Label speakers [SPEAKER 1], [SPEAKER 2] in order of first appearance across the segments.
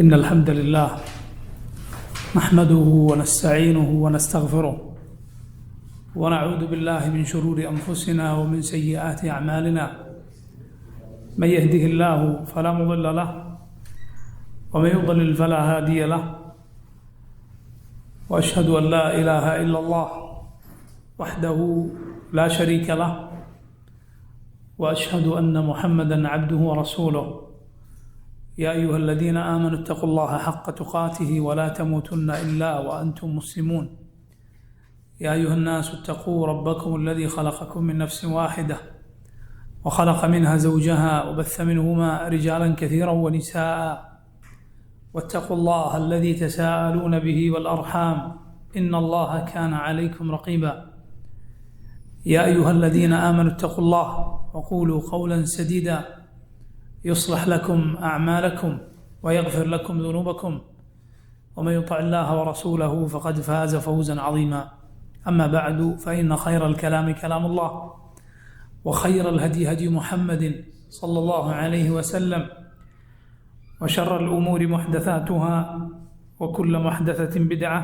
[SPEAKER 1] إن الحمد لله نحمده ونستعينه ونستغفره ونعوذ بالله من شرور أنفسنا ومن سيئات أعمالنا من يهده الله فلا مضل له ومن يضلل فلا هادي له وأشهد أن لا إله إلا الله وحده لا شريك له وأشهد أن محمدًا عبده ورسوله يا أيها الذين آمنوا اتقوا الله حق تقاته ولا تموتن إلا وأنتم مسلمون يا أيها الناس اتقوا ربكم الذي خلقكم من نفس واحدة وخلق منها زوجها وبث منهما رجالا كثيرا ونساء واتقوا الله الذي تساءلون به والأرحام إن الله كان عليكم رقيبا يا أيها الذين آمنوا اتقوا الله وقولوا قولا سديدا يصلح لكم أعمالكم ويغفر لكم ذنوبكم ومن يطع الله ورسوله فقد فاز فوزا عظيما أما بعد فإن خير الكلام كلام الله وخير الهدي هدي محمد صلى الله عليه وسلم وشر الأمور محدثاتها وكل محدثة بدعة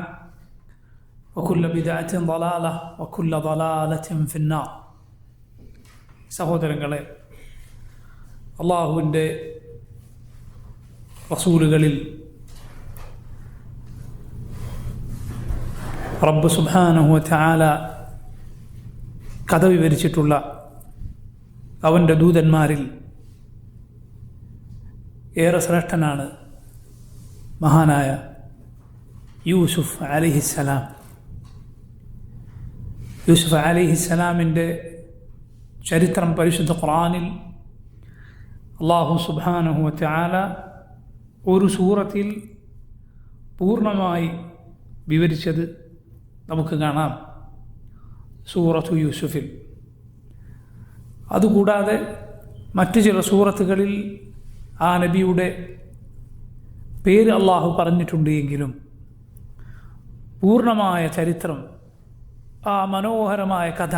[SPEAKER 1] وكل بدعة ضلالة وكل ضلالة في النار. സഹോദരങ്ങളെ, അള്ളാഹുവിൻ്റെ റസൂലുകളിൽ റബ്ബ് സുബ്ഹാനഹു വ തആല കഥ വിവരിച്ചിട്ടുള്ള അവൻ്റെ ദൂതന്മാരിൽ ഏറെ ശ്രേഷ്ഠനാണ് മഹാനായ യൂസുഫ് അലൈഹിസ്സലാം. യൂസുഫ് അലൈഹിസ്സലാമിൻ്റെ ചരിത്രം പരിശുദ്ധ ഖുർആനിൽ അല്ലാഹു സുബ്ഹാനഹു വ തആല ഒരു സൂറത്തിൽ പൂർണ്ണമായി വിവരിച്ചത് നമുക്ക് കാണാം, സൂറത്തു യൂസുഫിൽ. അതുകൂടാതെ മറ്റു ചില സൂറത്തുകളിൽ ആ നബിയുടെ പേര് അള്ളാഹു പറഞ്ഞിട്ടുണ്ട് എങ്കിലും പൂർണ്ണമായ ചരിത്രം, ആ മനോഹരമായ കഥ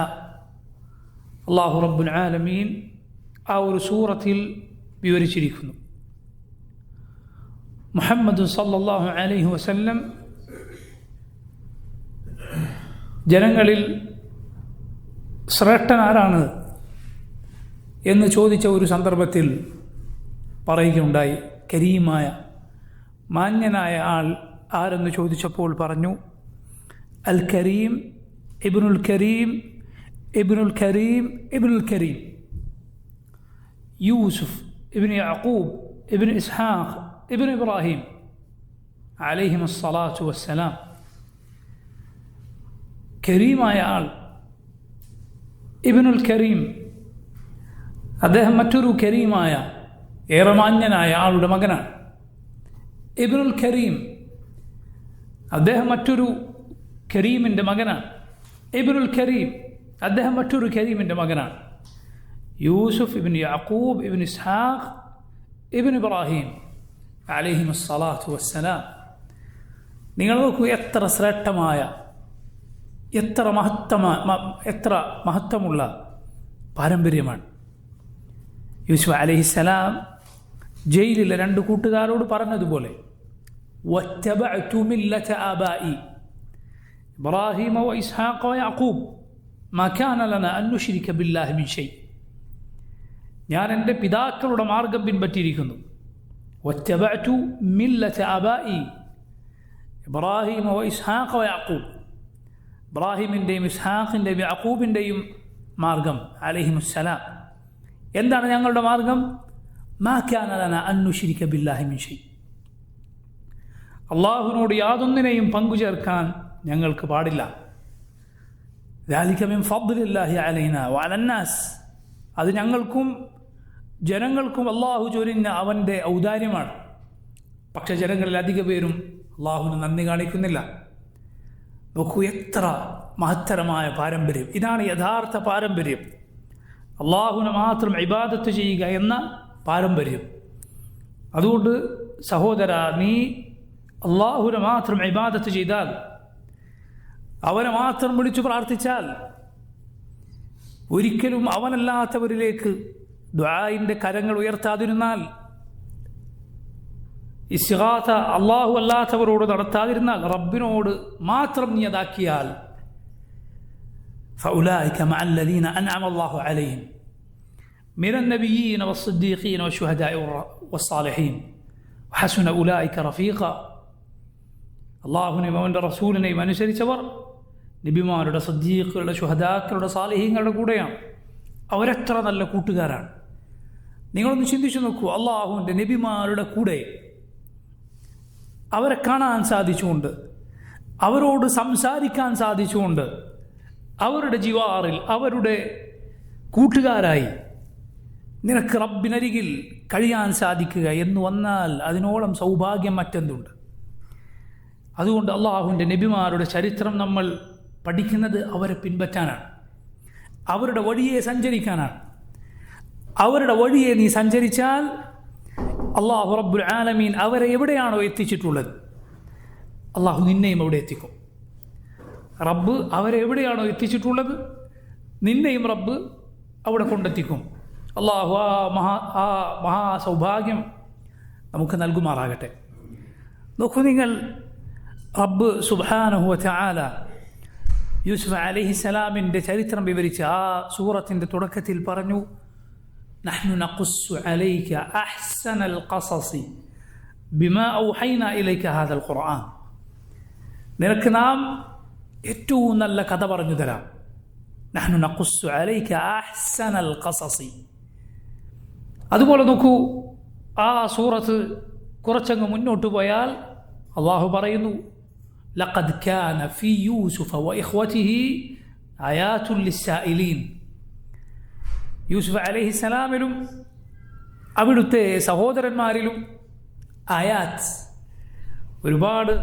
[SPEAKER 1] അള്ളാഹു റബ്ബുൽ ആലമീൻ ആ ഒരു സൂറത്തിൽ വിവരിച്ചിരിക്കുന്നു. മുഹമ്മദ് സല്ലല്ലാഹു അലൈഹി വസല്ലം ജനങ്ങളിൽ ശ്രേഷ്ഠൻ ആരാണ് എന്ന് ചോദിച്ച ഒരു സന്ദർഭത്തിൽ പറയുകയുണ്ടായി, കരീമായ മാന്യനായ ആൾ ആരെന്ന് ചോദിച്ചപ്പോൾ പറഞ്ഞു, അൽ കരീം ഇബ്നുൽ കരീം ഇബ്നുൽ കരീം ഇബ്നുൽ കരീം യൂസുഫ് ഇബ്നു യഅഖൂബ് ഇബ്നു ഇസ്ഹാഖ് ഇബ്നു ഇബ്രാഹിം അലൈഹിമുസ്സലാത്തു വസ്സലാം. കരീമായ ആൾ ഇബ്നുൽ കരീം, അദ്ദേഹം മറ്റൊരു കരീമായ ഏറെ മാന്യനായ ആളുടെ മകനാണ്. ഇബ്നുൽ കരീം, അദ്ദേഹം മറ്റൊരു കരീമിൻ്റെ മകനാണ്. ഇബ്നുൽ കരീം, അദ്ദേഹം മറ്റൊരു കരീമിൻ്റെ മകനാണ്. യൂസുഫ് ഇബ്നു യഅഖൂബ് ഇബ്നു ഇസ്ഹാഖ് ഇബ്നു ഇബ്രാഹിം അലൈഹിമുസ്സലാത്തു വസ്സലാം. നിങ്ങൾ നോക്കൂ, എത്ര ശ്രേഷ്ഠമായ, എത്ര മഹത്വമുള്ള പാരമ്പര്യമാണ്. യൂസുഫ് അലൈഹിസ്സലാം ജയിലിലെ രണ്ട് കൂട്ടുകാരോട് പറഞ്ഞതുപോലെ, വത്തബഅതു മില്ലത ആബാഇ ഇബ്രാഹിമ വ ഇസ്ഹാഖ വ യഅഖൂബ് മാ കാന ലനാ അൻ നുശ്രിക ബില്ലാഹി മിൻ ഷൈ. ഞാൻ എൻ്റെ പിതാക്കളുടെ മാർഗം പിൻപറ്റിയിരിക്കുന്നു. വത്തബഅതു മില്ലത ആബാഇ ഇബ്രാഹിമ വ ഇസ്ഹാഖ വ യഅഖൂബ്, ഇബ്രാഹിമിൻ്റെയും ഇസ്ഹാഖിൻ്റെയും യഅഖൂബിൻ്റെയും മാർഗം അലൈഹിമുസ്സലാം. എന്താണ് ഞങ്ങളുടെ മാർഗം? മാ കാന ലനാ അൻ നുശ്രിക ബില്ലാഹി മിൻ ഷൈ. അള്ളാഹുവിനോട് യാതൊന്നിനെയും പങ്കുചേർക്കാൻ ഞങ്ങൾക്ക് പാടില്ല. ദാലിക മിൻ ഫദ്ലില്ലാഹി അലൈനാ വഅലന്നാസ്. അത് ഞങ്ങൾക്കും ജനങ്ങൾക്കും അള്ളാഹു ചൊരിഞ്ഞ അവൻ്റെ ഔദാര്യമാണ്. പക്ഷെ ജനങ്ങളിൽ അധിക പേരും അള്ളാഹുവിന് നന്ദി കാണിക്കുന്നില്ല. നോക്കൂ, എത്ര മഹത്തരമായ പാരമ്പര്യം. ഇതാണ് യഥാർത്ഥ പാരമ്പര്യം, അള്ളാഹുവിനെ മാത്രം ഇബാദത്ത് ചെയ്യുക എന്ന പാരമ്പര്യം. അതുകൊണ്ട് സഹോദര, നീ അള്ളാഹുവിനെ മാത്രം ഇബാദത്ത് ചെയ്താൽ, അവനെ മാത്രം വിളിച്ചു പ്രാർത്ഥിച്ചാൽ, ഒരിക്കലും അവനല്ലാത്തവരിലേക്ക് ദുആഇൻ്റെ കരങ്ങൾ ഉയർത്താതിരുന്നാൽ ഇസ്തിഗാഥ അള്ളാഹു അല്ലാത്തവരോട് നടത്താതിരുന്നാൽ റബ്ബിനോട് മാത്രം നീ അതാക്കിയാൽ فأولئك مع الذين أنعم الله عليهم من النبيين والصديقين والشهداء والصالحين وحسن أولئك رفيقا അള്ളാഹുവിനെയും അവൻ്റെ റസൂലിനെയും അനുസരിച്ചവർ നബിമാരുടെ സദ്ദീഖുകളുടെ ശുഹദാക്കളുടെ സാലിഹീങ്ങളുടെ കൂടെയാണ്. അവരെത്ര നല്ല കൂട്ടുകാരാണ്. നിങ്ങളൊന്ന് ചിന്തിച്ചു നോക്കൂ. അള്ളാഹുവിൻ്റെ നബിമാരുടെ കൂടെ അവരെ കാണാൻ സാധിച്ചുകൊണ്ട്, അവരോട് സംസാരിക്കാൻ സാധിച്ചുകൊണ്ട്, അവരുടെ ജിവാറിൽ അവരുടെ കൂട്ടുകാരായി നിനക്ക് റബ്ബിനരികിൽ കഴിയാൻ സാധിക്കുക എന്ന് വന്നാൽ അതിനോളം സൗഭാഗ്യം മറ്റെന്തുണ്ട്? അതുകൊണ്ട് അള്ളാഹുവിൻ്റെ നബിമാരുടെ ചരിത്രം നമ്മൾ പഠിക്കുന്നത് അവരെ പിൻപറ്റാനാണ്, അവരുടെ വഴിയെ സഞ്ചരിക്കാനാണ്. അവരുടെ വഴിയെ നീ സഞ്ചരിച്ചാൽ അള്ളാഹു റബ്ബുൽ ആലമീൻ അവരെ എവിടെയാണോ എത്തിച്ചിട്ടുള്ളത് അള്ളാഹു നിന്നെയും അവിടെ എത്തിക്കും. റബ്ബ് അവരെ എവിടെയാണോ എത്തിച്ചിട്ടുള്ളത് നിന്നെയും റബ്ബ് അവിടെ കൊണ്ടെത്തിക്കും. അള്ളാഹു ആ മഹാസൗഭാഗ്യം നമുക്ക് നൽകുമാറാകട്ടെ. നോക്കൂ നിങ്ങൾ, റബ്ബ് സുബ്ഹാനഹു വ തആല യൂസുഫ് അലൈഹിസ്സലാമിൻ്റെ ചരിത്രം വിവരിച്ച് ആ സൂറത്തിൻ്റെ തുടക്കത്തിൽ പറഞ്ഞു, നഹ്നു നഖുസ്സു അലൈക അഹ്സനൽ ഖസസി ബിമാ ഔഹൈനാ ഇലൈക ഹാദൽ ഖുർആൻ. നിനക്ക് നാം ഏറ്റവും നല്ല കഥ പറഞ്ഞു തരാം. നഹ്നു നഖുസ്സു അലൈക അഹ്സനൽ ഖസസി. അതുപോലെ നോക്കൂ, ആ സൂറത്ത് കുറച്ചങ്ങ് മുന്നോട്ട് പോയാൽ അള്ളാഹു പറയുന്നു, ലഖദ് കാന ഫീ യൂസുഫ വ ഇഖ്വതിഹി ആയാതുൻ ലിസ്സായിലീൻ. യൂസുഫ് അലൈഹിസ്സലാമിലും അവിടുത്തെ സഹോദരന്മാരിലും ആയാത്ത്, ഒരുപാട്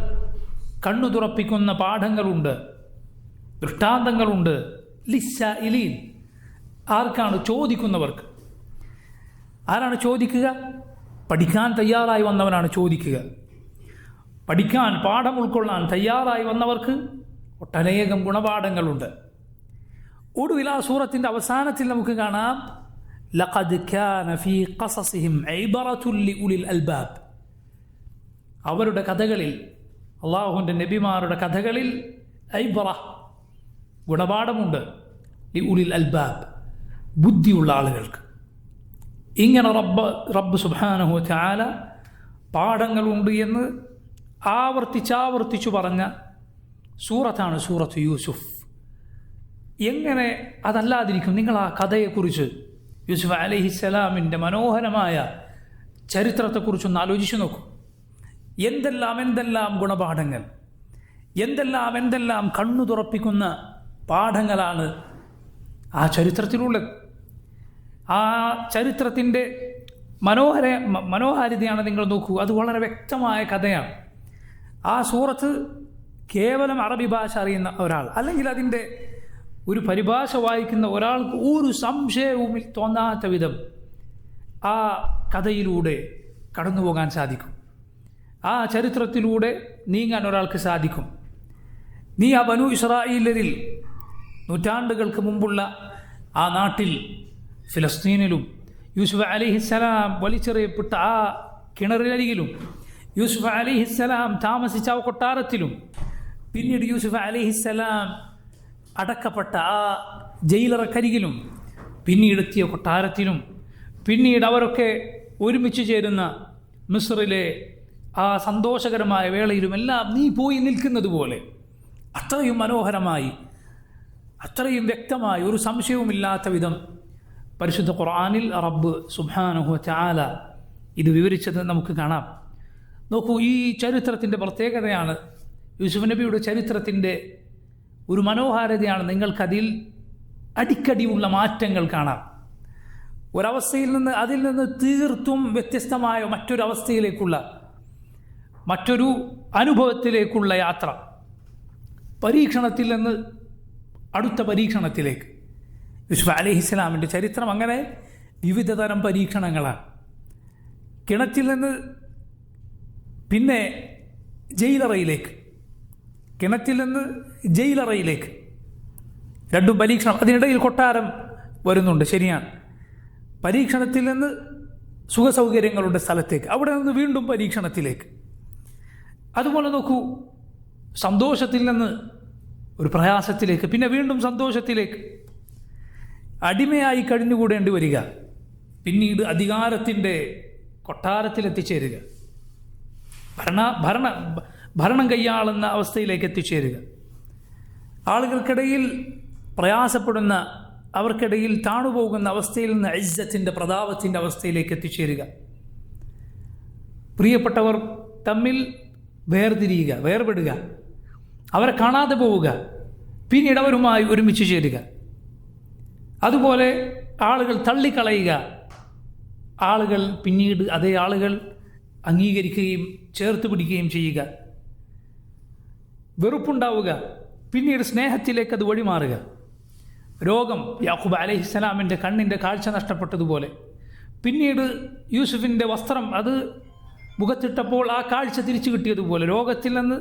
[SPEAKER 1] കണ്ണു തുറപ്പിക്കുന്ന പാഠങ്ങളുണ്ട്, ദൃഷ്ടാന്തങ്ങളുണ്ട്. ലിസ്സായിലീൻ, ആർക്കാണ്? ചോദിക്കുന്നവർക്ക്. ആരാണ് ചോദിക്കുക? പഠിക്കാൻ തയ്യാറായി വന്നവനാണ് ചോദിക്കുക. പഠിക്കാൻ, പാഠം ഉൾക്കൊള്ളാൻ തയ്യാറായി വന്നവർക്ക് ഒട്ടനേകം ഗുണപാഠങ്ങളുണ്ട്. ഒടുവിൽ ആ സൂറത്തിൻ്റെ അവസാനത്തിൽ നമുക്ക് കാണാം, ലഖദ് കാന ഫീ ഖസസിഹിം ഇബറത്തുൻ ലിഉലിൽ അൽബാബ്. അവരുടെ കഥകളിൽ, അള്ളാഹുവിൻ്റെ നബിമാരുടെ കഥകളിൽ ഐബറ, ഗുണപാഠമുണ്ട്. ലിഉലിൽ അൽബാബ്, ബുദ്ധിയുള്ള ആളുകൾക്ക്. ഇങ്ങനെ റബ്ബ് സുബ്ഹാനഹു വ തആല പാഠങ്ങളുണ്ട് എന്ന് ആവർത്തിച്ചാവർത്തിച്ചു പറഞ്ഞ സൂറത്താണ് സൂറത്ത് യൂസുഫ്. എങ്ങനെ അതല്ലാതിരിക്കും? നിങ്ങൾ ആ കഥയെക്കുറിച്ച്, യൂസുഫ് അലൈഹിസ്സലാമിൻ്റെ മനോഹരമായ ചരിത്രത്തെക്കുറിച്ചൊന്ന് ആലോചിച്ചു നോക്കൂ. എന്തെല്ലാം ഗുണപാഠങ്ങൾ, എന്തെല്ലാം കണ്ണു തുറപ്പിക്കുന്ന പാഠങ്ങളാണ് ആ ചരിത്രത്തിലുള്ളത്. ആ ചരിത്രത്തിൻ്റെ മനോഹാരിതയാണ് നിങ്ങൾ നോക്കൂ. അത് വളരെ വ്യക്തമായ കഥയാണ്. ആ സൂറത്ത് കേവലം അറബി ഭാഷ അറിയുന്ന ഒരാൾ, അല്ലെങ്കിൽ അതിൻ്റെ ഒരു പരിഭാഷ വായിക്കുന്ന ഒരാൾക്ക് ഒരു സംശയവും തോന്നാത്ത വിധം ആ കഥയിലൂടെ കടന്നു പോകാൻ സാധിക്കും. ആ ചരിത്രത്തിലൂടെ നീങ്ങാൻ ഒരാൾക്ക് സാധിക്കും. നീ ആ ബനു ഇസ്രായേലിൽ നൂറ്റാണ്ടുകൾക്ക് മുമ്പുള്ള ആ നാട്ടിൽ, ഫിലസ്തീനിലും, യൂസുഫ് അലൈഹിസ്സലാം വലിച്ചെറിയപ്പെട്ട ആ കിണറിനരികിലും, യൂസുഫ് അലൈഹിസ്സലാം താമസിച്ച ആ കൊട്ടാരത്തിലും, പിന്നീട് യൂസുഫ് അലൈഹിസ്സലാം അടക്കപ്പെട്ട ആ ജയിലറക്കരികിലും, പിന്നീടെത്തിയ കൊട്ടാരത്തിലും, പിന്നീട് അവരൊക്കെ ഒരുമിച്ച് ചേരുന്ന മിസ്റിലെ ആ സന്തോഷകരമായ വേളയിലുമെല്ലാം നീ പോയി നിൽക്കുന്നത് പോലെ അത്രയും മനോഹരമായി, അത്രയും വ്യക്തമായി, ഒരു സംശയവുമില്ലാത്ത വിധം പരിശുദ്ധ ഖുർആനിൽ റബ്ബ് സുബ്ഹാനഹു വ തആല ഇത് വിവരിച്ചത് നമുക്ക് കാണാം. നോക്കൂ, ഈ ചരിത്രത്തിൻ്റെ പ്രത്യേകതയാണ്, യൂസുഫ് നബിയുടെ ചരിത്രത്തിൻ്റെ ഒരു മനോഹാരിതയാണ്. നിങ്ങൾക്കതിൽ അടിക്കടിയുള്ള മാറ്റങ്ങൾ കാണാം. ഒരവസ്ഥയിൽ നിന്ന് അതിൽ നിന്ന് തീർത്തും വ്യത്യസ്തമായ മറ്റൊരവസ്ഥയിലേക്കുള്ള, മറ്റൊരു അനുഭവത്തിലേക്കുള്ള യാത്ര, പരീക്ഷണത്തിൽ നിന്ന് അടുത്ത പരീക്ഷണത്തിലേക്ക്. യൂസുഫ് അലൈഹിസ്സലാമിൻ്റെ ചരിത്രം അങ്ങനെ വിവിധ തരം പരീക്ഷണങ്ങളാണ്. കിണറ്റിൽ നിന്ന് പിന്നെ ജയിലറയിലേക്ക്, കിണറ്റിൽ നിന്ന് ജയിലറയിലേക്ക്, രണ്ടും പരീക്ഷണം. അതിനിടയിൽ കൊട്ടാരം വരുന്നുണ്ട്, ശരിയാണ്. പരീക്ഷണത്തിൽ നിന്ന് സുഖസൗകര്യങ്ങളുടെ സ്ഥലത്തേക്ക്, അവിടെ നിന്ന് വീണ്ടും പരീക്ഷണത്തിലേക്ക്. അതുപോലെ നോക്കൂ, സന്തോഷത്തിൽ നിന്ന് ഒരു പ്രയാസത്തിലേക്ക്, പിന്നെ വീണ്ടും സന്തോഷത്തിലേക്ക്. അടിമയായി കഴിഞ്ഞുകൂടേണ്ടി വരിക, പിന്നീട് അധികാരത്തിൻ്റെ കൊട്ടാരത്തിലെത്തിച്ചേരുക, ഭരണം കൈയാളുന്ന അവസ്ഥയിലേക്ക് എത്തിച്ചേരുക, ആളുകൾക്കിടയിൽ പ്രയാസപ്പെടുന്ന, അവർക്കിടയിൽ താണുപോകുന്ന അവസ്ഥയിൽ നിന്ന് ഇസ്സത്തിൻ്റെ, പ്രതാപത്തിൻ്റെ അവസ്ഥയിലേക്ക് എത്തിച്ചേരുക, പ്രിയപ്പെട്ടവർ തമ്മിൽ വേർപെടുക, അവരെ കാണാതെ പോവുക, പിന്നീട് അവരുമായി ഒരുമിച്ച് ചേരുക. അതുപോലെ ആളുകൾ തള്ളിക്കളയുക, ആളുകൾ പിന്നീട് അതേ ആളുകൾ അംഗീകരിക്കുകയും ചേർത്ത് പിടിക്കുകയും ചെയ്യുക. വെറുപ്പുണ്ടാവുക, പിന്നീട് സ്നേഹത്തിലേക്ക് അത് വഴിമാറുക. രോഗം, യാക്കൂബ് അലൈഹിസ്സലാമിൻ്റെ കണ്ണിൻ്റെ കാഴ്ച നഷ്ടപ്പെട്ടതുപോലെ, പിന്നീട് യൂസുഫിൻ്റെ വസ്ത്രം അത് മുഖത്തിട്ടപ്പോൾ ആ കാഴ്ച തിരിച്ചു കിട്ടിയതുപോലെ, രോഗത്തിൽ നിന്ന്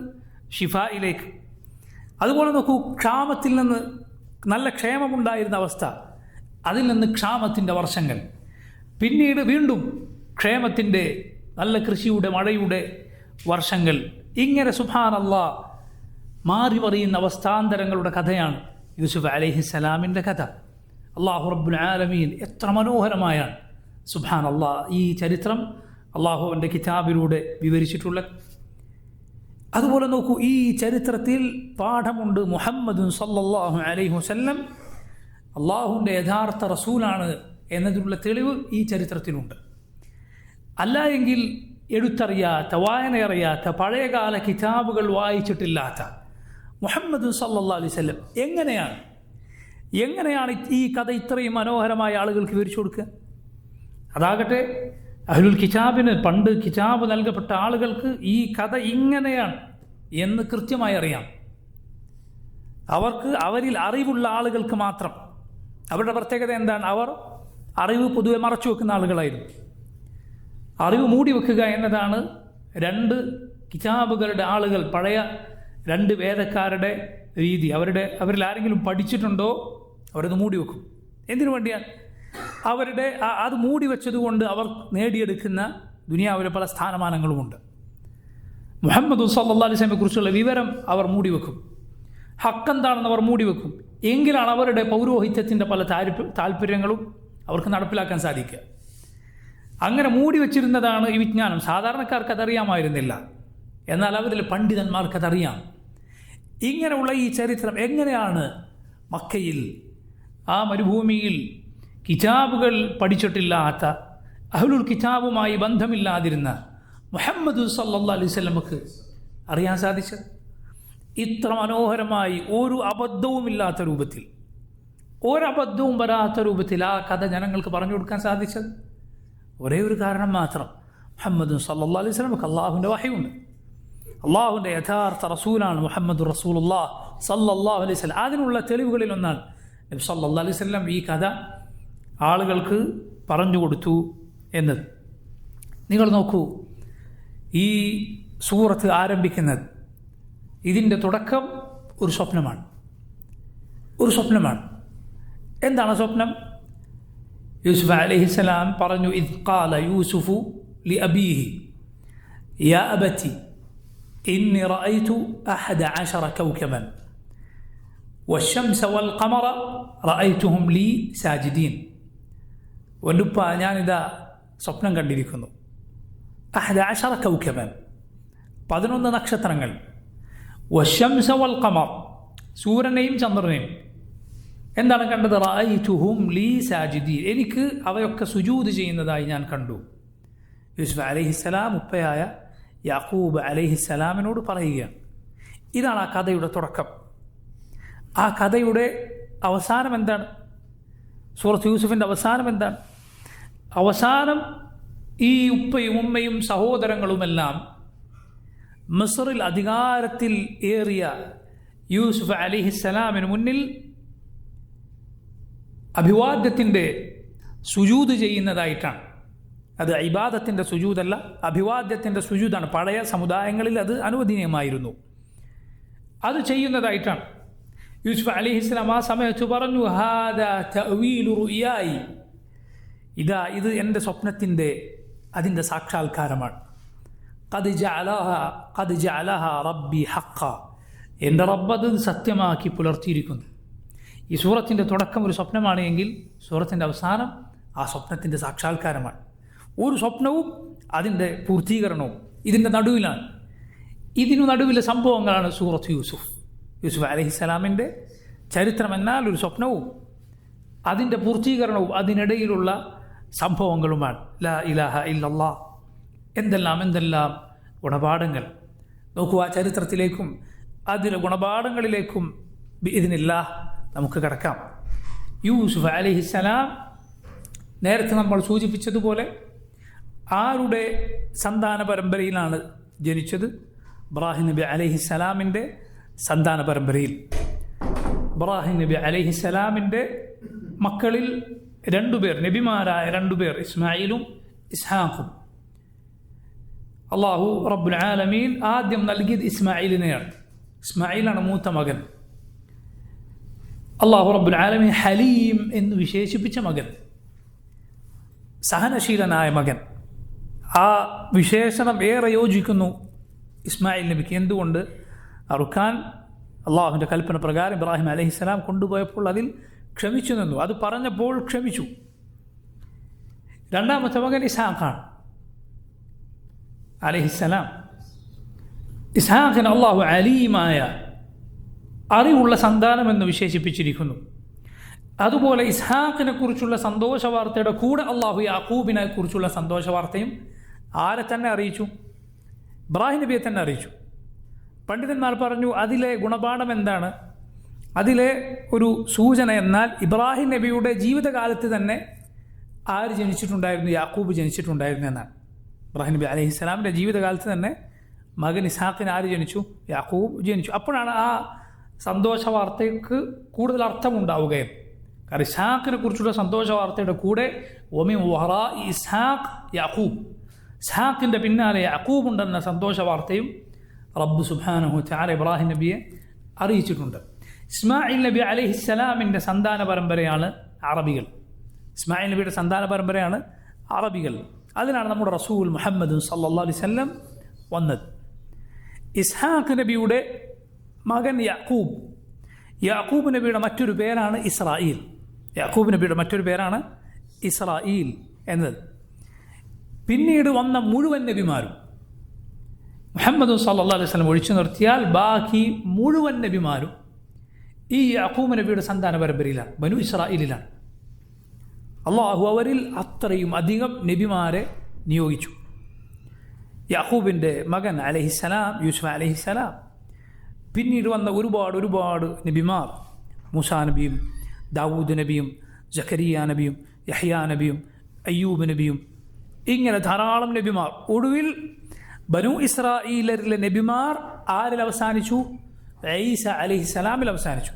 [SPEAKER 1] ഷിഫായിലേക്ക്. അതുപോലെ നോക്കൂ, ക്ഷാമത്തിൽ നിന്ന് നല്ല ക്ഷേമമുണ്ടായിരുന്ന അവസ്ഥ, അതിൽ നിന്ന് ക്ഷാമത്തിൻ്റെ വർഷങ്ങൾ, പിന്നീട് വീണ്ടും ക്ഷേമത്തിൻ്റെ, നല്ല കൃഷിയുടെ, മഴയുടെ വർഷങ്ങൾ. ഇങ്ങനെ സുബ്ഹാനല്ലാഹ് മാറി മറിയുന്ന അവസ്ഥാന്തരങ്ങളുടെ കഥയാണ് യൂസുഫ് അലൈഹിസ്സലാമിൻ്റെ കഥ. അല്ലാഹു റബ്ബുൽ ആലമീൻ എത്ര മനോഹരമായാണ് സുബ്ഹാനല്ലാഹ് ഈ ചരിത്രം അള്ളാഹുവിൻ്റെ കിതാബിലൂടെ വിവരിച്ചിട്ടുള്ളത്. അതുപോലെ നോക്കൂ, ഈ ചരിത്രത്തിൽ പാഠമുണ്ട്. മുഹമ്മദുൻ സല്ലല്ലാഹു അലൈഹി വസല്ലം അള്ളാഹുവിൻ്റെ യഥാർത്ഥ റസൂലാണ് എന്നതിനുള്ള തെളിവ് ഈ ചരിത്രത്തിലുണ്ട്. അല്ല എങ്കിൽ എഴുത്തറിയാത്ത, വായനയറിയാത്ത, പഴയകാല കിതാബുകൾ വായിച്ചിട്ടില്ലാത്ത മുഹമ്മദുൻ സല്ലല്ലാഹു അലൈഹി വസല്ലം എങ്ങനെയാണ് ഈ കഥ ഇത്രയും മനോഹരമായ ആളുകൾക്ക് വിവരിച്ചു കൊടുക്കുക? അതാകട്ടെ അഹ്ലുൽ കിതാബിന്, പണ്ട് കിതാബ് നൽകപ്പെട്ട ആളുകൾക്ക് ഈ കഥ ഇങ്ങനെയാണ് എന്ന് കൃത്യമായി അറിയാം. അവരിൽ അറിവുള്ള ആളുകൾക്ക് മാത്രം. അവരുടെ പ്രത്യേകത എന്താണ്? അവർ അറിവ് പൊതുവെ മറച്ചു വെക്കുന്ന ആളുകളായിരുന്നു. അറിവ് മൂടി വെക്കുക എന്നതാണ് രണ്ട് കിതാബുകളുടെ ആളുകൾ, പഴയ രണ്ട് വേദക്കാരുടെ രീതി. അവരിൽ ആരെങ്കിലും പഠിച്ചിട്ടുണ്ടോ അവരത് മൂടി വെക്കും. എന്തിനു വേണ്ടിയാണ്? അത് മൂടി വെച്ചതുകൊണ്ട് അവർ നേടിയെടുക്കുന്ന ദുനിയാവിലെ പല സ്ഥാനമാനങ്ങളുമുണ്ട്. മുഹമ്മദ് സല്ലല്ലാഹു അലൈഹി വസല്ലമയെ കുറിച്ചുള്ള വിവരം അവർ മൂടിവെക്കും. ഹക്കെന്താണെന്ന് അവർ മൂടിവെക്കും. എങ്കിലാണ് അവരുടെ പൗരോഹിത്യത്തിൻ്റെ പല താല്പര്യങ്ങളും അവർക്ക് നടപ്പിലാക്കാൻ സാധിക്കുക. അങ്ങനെ മൂടി വച്ചിരുന്നതാണ് ഈ വിജ്ഞാനം. സാധാരണക്കാർക്ക് അതറിയാമായിരുന്നില്ല, എന്നാൽ അവരിൽ പണ്ഡിതന്മാർക്കതറിയാം. ഇങ്ങനെയുള്ള ഈ ചരിത്രം എങ്ങനെയാണ് മക്കയിൽ, ആ മരുഭൂമിയിൽ, കിതാബുകൾ പഠിച്ചിട്ടില്ലാത്ത, അഹ്ലുൽ കിതാബുമായി ബന്ധമില്ലാതിരുന്ന മുഹമ്മദ് സല്ലല്ലാഹു അലൈഹി വസല്ലമക്ക് അറിയാൻ സാധിച്ചത്? ഇത്ര മനോഹരമായി, ഒരു അബദ്ധവുമില്ലാത്ത രൂപത്തിൽ, ഒരബദ്ധവും വരാത്ത രൂപത്തിൽ ആ കഥ ജനങ്ങൾക്ക് പറഞ്ഞു കൊടുക്കാൻ സാധിച്ചത് ഒരേ ഒരു കാരണം മാത്രം. മുഹമ്മദ് സല്ലല്ലാഹു അലൈഹി വസല്ലമക്ക് അള്ളാഹുവിൻ്റെ വഹയുണ്ട്. അള്ളാഹുവിൻ്റെ യഥാർത്ഥ റസൂലാണ് മുഹമ്മദ് റസൂലുള്ളാഹി സല്ലല്ലാഹു അലൈഹി വസല്ലം. അതിനുള്ള തെളിവുകളിൽ ഒന്നാണ് നബി സല്ലല്ലാഹു അലൈഹി വസല്ലം ഈ കഥ ആളുകൾക്ക് പറഞ്ഞു കൊടുത്തു എന്നത്. നിങ്ങൾ നോക്കൂ, ഈ സൂറത്ത് ആരംഭിക്കുന്നത്, ഇതിൻ്റെ തുടക്കം ഒരു സ്വപ്നമാണ്. എന്താണ് സ്വപ്നം? യൂസുഫ് അലൈഹിസ്സലാം പറഞ്ഞു, ഇദ് ഖാല യൂസുഫു ലി അബീഹി യാ അബതി ഇന്നി റഅയ്തു 11 കൗകബൻ വശംസ വൽ ഖമറ റഅയ്തുഹും ലീ സാജിദീൻ. വല്ലുപ്പ, ഞാനിതാ സ്വപ്നം കണ്ടിരിക്കുന്നു. 11 കൗകബൻ, 11 നക്ഷത്രങ്ങൾ. വശംസ വൽ ഖമർ, സൂര്യനെയും ചന്ദ്രനെയും. എന്താണ് കണ്ടത്? റഅയ്തുഹും ലീ സാജിദീൻ, എനിക്ക് അവയൊക്കെ സുജൂദ് ചെയ്യുന്നതായി ഞാൻ കണ്ടു. യൂസുഫ് അലൈഹിസ്സലാം ഉപ്പയായ യാക്കൂബ് അലൈഹിസ്സലാമിനോട് പറയുകയാണ്. ഇതാണ് ആ കഥയുടെ തുടക്കം. ആ കഥയുടെ അവസാനം എന്താണ്? സൂറത്ത് യൂസുഫിൻ്റെ അവസാനം എന്താണ്? അവസാനം ഈ ഉപ്പയും ഉമ്മയും സഹോദരങ്ങളുമെല്ലാം മിസ്റിൽ അധികാരത്തിൽ ഏറിയ യൂസുഫ് അലൈഹിസ്സലാമിന് മുന്നിൽ അഭിവാദ്യത്തിൻ്റെ സുജൂദ് ചെയ്യുന്നതായിട്ടാണ്. അത് ഇബാദത്തിൻ്റെ സുജൂദല്ല, അഭിവാദ്യത്തിൻ്റെ സുജൂദാണ്. പഴയ സമുദായങ്ങളിൽ അത് അനുവദനീയമായിരുന്നു. അത് ചെയ്യുന്നതായിട്ടാണ്. യൂസുഫ് അലൈഹിസ്സലാം ആ സമയത്ത് പറഞ്ഞു, ഹാദാ തഅവീലു റുയായി, ഇത് എൻ്റെ സ്വപ്നത്തിൻ്റെ അതിൻ്റെ സാക്ഷാത്കാരമാണ്. ഖദ് ജഅലഹ റബ്ബി ഹഖ, എൻ്റെ റബ്ബ് അത് സത്യമാക്കി പുലർത്തിയിരിക്കുന്നു. ഈ സൂറത്തിൻ്റെ തുടക്കം ഒരു സ്വപ്നമാണ് എങ്കിൽ സൂറത്തിൻ്റെ അവസാനം ആ സ്വപ്നത്തിൻ്റെ സാക്ഷാത്കാരമാണ്. ഒരു സ്വപ്നവും അതിൻ്റെ പൂർത്തീകരണവും ഇതിൻ്റെ നടുവിലാണ്. ഇതിനു നടുവിലെ സംഭവങ്ങളാണ് സൂറത്ത് യൂസുഫ് അലൈഹിസ്സലാമിൻ്റെ ചരിത്രം എന്നാൽ ഒരു സ്വപ്നവും അതിൻ്റെ പൂർത്തീകരണവും അതിനിടയിലുള്ള സംഭവങ്ങളുമാണ്. ലാ ഇലാഹ ഇല്ലല്ലാഹ്, എന്തെല്ലാം ഗുണപാഠങ്ങൾ. നോക്കൂ, ആ ചരിത്രത്തിലേക്കും അതിലെ ഗുണപാഠങ്ങളിലേക്കും ബിഇദ്നില്ലാഹ് നമുക്ക് കടക്കാം. യൂസുഫ് അലൈഹിസ്സലാം നേരത്തെ നമ്മൾ സൂചിപ്പിച്ചതുപോലെ ആരുടെ സന്താന പരമ്പരയിലാണ് ജനിച്ചത്? ഇബ്രാഹിം നബി അലൈഹിസ്സലാമിൻ്റെ സന്താന പരമ്പരയിൽ. ഇബ്രാഹിം നബി അലൈഹിസ്സലാമിൻ്റെ മക്കളിൽ നബിമാരായ രണ്ടുപേർ ഇസ്മായിലും ഇസ്ഹാഖും. അള്ളാഹു റബ്ബുൽ ആലമീൻ ആദ്യം നൽകിയത് ഇസ്മായിലിനെയാണ്. ഇസ്മായിലാണ് മൂത്ത മകൻ. അള്ളാഹു റബ്ബുൽ ആലമീൻ ഹലീം എന്ന് വിശേഷിപ്പിച്ച മകൻ, സഹനശീലനായ മകൻ. ആ വിശേഷണം ഏറെ യോജിക്കുന്നു ഇസ്മായിൽ നബിക്ക്. എന്തുകൊണ്ട്? അറുക്കാൻ അള്ളാഹുവിൻ്റെ കൽപ്പന പ്രകാരം ഇബ്രാഹിം അലൈഹിസ്സലാം കൊണ്ടുപോയപ്പോൾ അതിൽ ക്ഷമിച്ചു നിന്നു. അത് പറഞ്ഞപ്പോൾ ക്ഷമിച്ചു. രണ്ടാമത്തെ മകൻ ഇസ്ഹാഖാണ് അലൈഹിസ്സലാം. ഇസ്ഹാഖിന് അള്ളാഹു അലീമായ അറിവുള്ള സന്താനമെന്ന് വിശേഷിപ്പിച്ചിരിക്കുന്നു. അതുപോലെ ഇസ്ഹാഖിനെ കുറിച്ചുള്ള സന്തോഷ വാർത്തയുടെ കൂടെ അള്ളാഹു യാക്കൂബിനെ കുറിച്ചുള്ള സന്തോഷ വാർത്തയും ആരെ തന്നെ അറിയിച്ചു? ഇബ്രാഹിം നബിയെ തന്നെ അറിയിച്ചു. പണ്ഡിതന്മാർ പറഞ്ഞു അതിലെ ഗുണപാഠം എന്താണ്? അതിലെ ഒരു സൂചന എന്നാൽ ഇബ്രാഹിം നബിയുടെ ജീവിതകാലത്ത് തന്നെ ആര് ജനിച്ചിട്ടുണ്ടായിരുന്നു? യാക്കൂബ് ജനിച്ചിട്ടുണ്ടായിരുന്നു എന്നാണ്. ഇബ്രാഹിം നബി അലൈഹിസ്സലാമിൻ്റെ ജീവിതകാലത്ത് തന്നെ മകൻ ഇസ്ഹാഖിന് ആര് ജനിച്ചു? യാക്കൂബ് ജനിച്ചു. അപ്പോഴാണ് ആ സന്തോഷ വാർത്തയ്ക്ക് കൂടുതൽ അർത്ഥമുണ്ടാവുകയും. കാരണം ഇസ്ഹാഖിനെ കുറിച്ചുള്ള സന്തോഷ വാർത്തയുടെ കൂടെ ഒമിൻ വറാഇ ഇസ്ഹാഖ് യാക്കൂബ്, ഇസ്ഹാഖിൻ്റെ പിന്നാലെ യാക്കൂബ് ഉണ്ടെന്ന സന്തോഷ വാർത്തയും റബ്ബ് സുബ്ഹാനഹു തആല ഇബ്രാഹിം നബിയെ അറിയിച്ചിട്ടുണ്ട്. ഇസ്മായിൽ നബി അലൈഹിസ്സലാമിൻ്റെ സന്താന പരമ്പരയാണ് അറബികൾ. ഇസ്മായിൽ നബിയുടെ സന്താന പരമ്പരയാണ് അറബികൾ. അതിനാണ് നമ്മുടെ റസൂൽ മുഹമ്മദ് സല്ലല്ലാഹു അലൈഹി വസല്ലം വന്നത്. ഇസ്ഹാഖ് നബിയുടെ മകൻ യാക്കൂബ്. യാക്കൂബ് നബിയുടെ മറ്റൊരു പേരാണ് ഇസ്രായേൽ. യാക്കൂബ് നബിയുടെ മറ്റൊരു പേരാണ് ഇസ്രായേൽ എന്നത്. പിന്നീട് വന്ന മുഴുവൻ നബിമാരും മുഹമ്മദ് സല്ലല്ലാഹു അലൈഹി വസല്ലം ഒഴിച്ചു നിർത്തിയാൽ ബാക്കി മുഴുവൻ നബിമാരും ഈ യാക്കൂബ് നബിയുടെ സന്താന പരമ്പരയിലാണ്, ബനു ഇസ്രായേലിലാണ്. അള്ളാഹു അവരിൽ അത്രയും അധികം നബിമാരെ നിയോഗിച്ചു. യാക്കൂബിൻ്റെ മകൻ അലൈഹിസ്സലാം, യൂസുഫ് അലൈഹിസ്സലാം, പിന്നീട് വന്ന ഒരുപാട് നബിമാർ, മൂസാ നബിയും ദാവൂദ് നബിയും സക്കരിയ നബിയും യഹ്യാ നബിയും അയ്യൂബ് നബിയും, ഇങ്ങനെ ധാരാളം നബിമാർ. ഒടുവിൽ ബനു ഇസ്രായേലിലെ നബിമാർ ആരിൽ അവസാനിച്ചു? ഈസ അലൈഹിസ്സലാമിൽ അവസാനിച്ചു.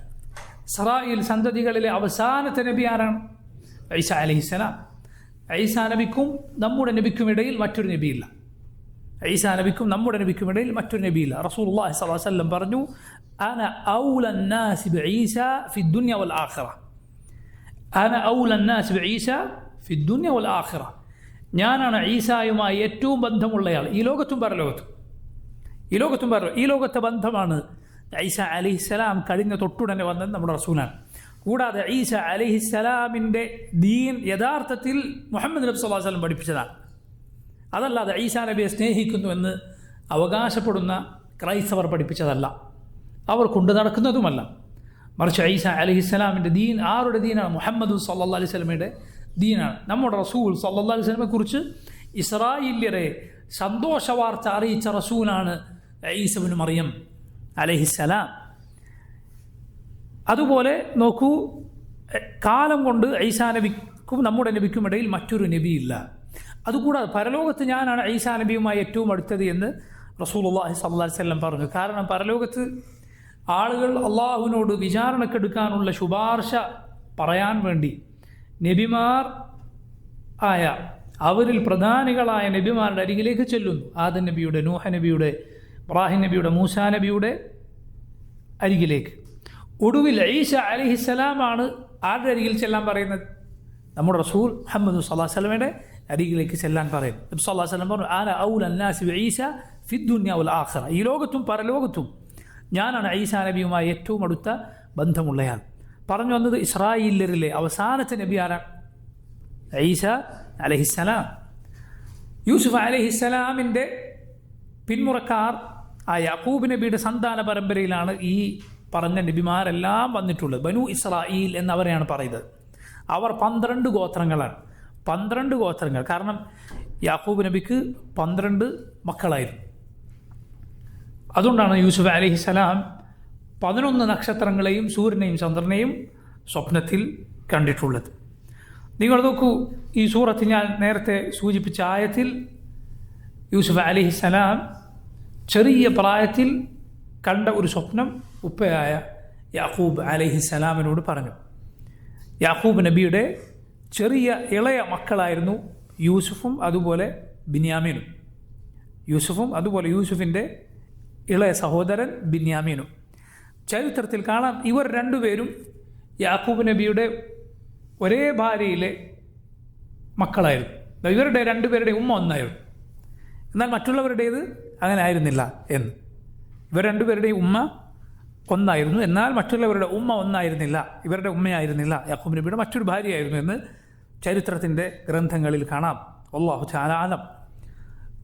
[SPEAKER 1] ഇസ്രായേൽ സന്തതികളിലെ അവസാനത്തെ നബി ആരാണ്? ഈസ അലൈഹിസ്സലാം. ഈസാ നബിക്കും നമ്മുടെ നബിക്കും ഇടയിൽ മറ്റൊരു നബിയില്ല. ഈസാ നബിക്കും നമ്മുടെ നബിക്കും ഇടയിൽ മറ്റൊരു നബിയില്ല. റസൂലുള്ളാഹി സ്വല്ലല്ലാഹു അലൈഹി വസല്ലം പറഞ്ഞു, അന ഔല നാസി ബഈസ ഫി ദുനിയ വൽ ആഖിറ. അന ഔല നാസി ബഈസ ഫി ദുനിയ വൽ ആഖിറ. ഞാനാണ് ഈസായുമായി ഏറ്റവും ബന്ധമുള്ളയാൾ, ഈ ലോകത്തും പരലോകത്തും. ഈ ലോകത്തെ ബന്ധമാണ് ഈസ അലൈഹിസ്സലാം കഴിഞ്ഞ തൊട്ടുടനെ വന്നത് നമ്മുടെ റസൂലാണ്. കൂടാതെ ഈസ അലൈഹിസ്സലാമിൻ്റെ ദീൻ യഥാർത്ഥത്തിൽ മുഹമ്മദ് നബി സ്വല്ലല്ലാഹു അലൈഹി വസല്ലം പഠിപ്പിച്ചതാണ്. അതല്ലാതെ ഈസാ നബിയെ സ്നേഹിക്കുന്നുവെന്ന് അവകാശപ്പെടുന്ന ക്രൈസ്തവർ പഠിപ്പിച്ചതല്ല, അവർ കൊണ്ടു നടക്കുന്നതുമല്ല. മറിച്ച് ഈസാ അലൈഹിസ്സലാമിൻ്റെ ദീൻ ആരുടെ ദീനാണ്? മുഹമ്മദ് സല്ലല്ലാഹു അലൈഹി വസല്ലമയുടെ ദീനാണ്. നമ്മുടെ റസൂൽ സല്ലല്ലാഹു അലൈഹി വസല്ലമയെ കുറിച്ച് ഇസ്രായേല്യരെ സന്തോഷ വാർത്ത അറിയിച്ച റസൂലാണ് ഈസ ഇബ്നു മറിയം അലൈഹിസ്സലാം. അതുപോലെ നോക്കൂ, കാലം കൊണ്ട് ഈസാ നബിക്കും നമ്മുടെ നബിക്കും ഇടയിൽ മറ്റൊരു നബിയില്ല. അതുകൂടാതെ പരലോകത്ത് ഞാനാണ് ഈസാ നബിയുമായി ഏറ്റവും അടുത്തത് എന്ന് റസൂലുള്ളാഹി സ്വല്ലല്ലാഹു അലൈഹി വസല്ലം പറഞ്ഞു. കാരണം പരലോകത്ത് ആളുകൾ അള്ളാഹുവിനോട് വിചാരണക്കെടുക്കാനുള്ള ശുപാർശ പറയാൻ വേണ്ടി നബിമാർ ആയ അവരിൽ പ്രധാനികളായ നബിമാരുടെ അരികിലേക്ക് ചെല്ലുന്നു. ആദം നബിയുടെ, നൂഹ നബിയുടെ, ഇബ്രാഹിം നബിയുടെ, മൂസാ നബിയുടെ അരികിലേക്ക്. ഒടുവിൽ ഈസ അലൈഹിസ്സലാമാണ് ആരുടെ അരികിൽ ചെല്ലാൻ പറയുന്നത്? നമ്മുടെ റസൂൽ മുഹമ്മദ് സ്വല്ലല്ലാഹു അലൈഹി വസല്ലമയുടെ അരികിലേക്ക് ചെല്ലാൻ പറയും. നബി സല്ലല്ലാഹു അലൈഹി വസല്ലം പറഞ്ഞു, അന ഔല നാസി ബിഈസ ഫിദ്ദുനിയ വൽ ആഖിറ, ഈ ലോകത്തും പരലോകത്തും ഞാനാണ് ഈസാ നബിയുമായി ഏറ്റവും അടുത്ത ബന്ധമുള്ളയാൾ. പറഞ്ഞു വന്നത് ഇസ്രായേലിലെ അവസാനത്തെ നബി ആരാണ്? ഈസ അലൈഹിസ്സലാം. യൂസുഫ് അലൈഹിസ്സലാമിൻ്റെ പിന്മുറക്കാർ ആ യാക്കൂബ് നബിയുടെ സന്താന പരമ്പരയിലാണ് ഈ പറഞ്ഞ നബിമാരെല്ലാം വന്നിട്ടുള്ളത്. ബനു ഇസ്രായേൽ എന്നവരെയാണ് പറയുന്നത്. അവർ 12 ഗോത്രങ്ങളാണ്. 12 ഗോത്രങ്ങൾ. കാരണം യാക്കൂബ് നബിക്ക് 12 മക്കളായിരുന്നു. അതുകൊണ്ടാണ് യൂസുഫ് അലൈഹിസ്സലാം 11 നക്ഷത്രങ്ങളെയും സൂര്യനെയും ചന്ദ്രനെയും സ്വപ്നത്തിൽ കണ്ടിട്ടുള്ളത്. നിങ്ങൾ നോക്കൂ, ഈ സൂറത്തിൽ ഞാൻ നേരത്തെ സൂചിപ്പിച്ച ആയത്തിൽ യൂസുഫ് അലൈഹിസ്സലാം ചെറിയ പ്രായത്തിൽ കണ്ട ഒരു സ്വപ്നം ഉപ്പയായ യാക്കൂബ് അലൈഹിസ്സലാമിനോട് പറഞ്ഞു. യാക്കൂബ് നബിയുടെ ചെറിയ ഇളയ മക്കളായിരുന്നു യൂസുഫും അതുപോലെ ബിന്യാമീനും. യൂസുഫും അതുപോലെ യൂസുഫിൻ്റെ ഇളയ സഹോദരൻ ബിന്യാമീനും. ചരിത്രത്തിൽ കാണാം, ഇവർ രണ്ടുപേരും യാക്കൂബ് നബിയുടെ ഒരേ ഭാര്യയിലെ മക്കളായിരുന്നു. ഇവരുടെ രണ്ടുപേരുടെ ഉമ്മ ഒന്നായിരുന്നു. എന്നാൽ മറ്റുള്ളവരുടേത് അങ്ങനെ ആയിരുന്നില്ല എന്ന്. ഇവർ രണ്ടുപേരുടെയും ഉമ്മ ഒന്നായിരുന്നു, എന്നാൽ മറ്റുള്ളവരുടെ ഉമ്മ ഒന്നായിരുന്നില്ല. ഇവരുടെ ഉമ്മയായിരുന്നില്ല, യാക്കൂബ് നബിയുടെ മറ്റൊരു ഭാര്യയായിരുന്നു എന്ന് ചരിത്രത്തിൻ്റെ ഗ്രന്ഥങ്ങളിൽ കാണാം. അല്ലാഹു തആല ആലം.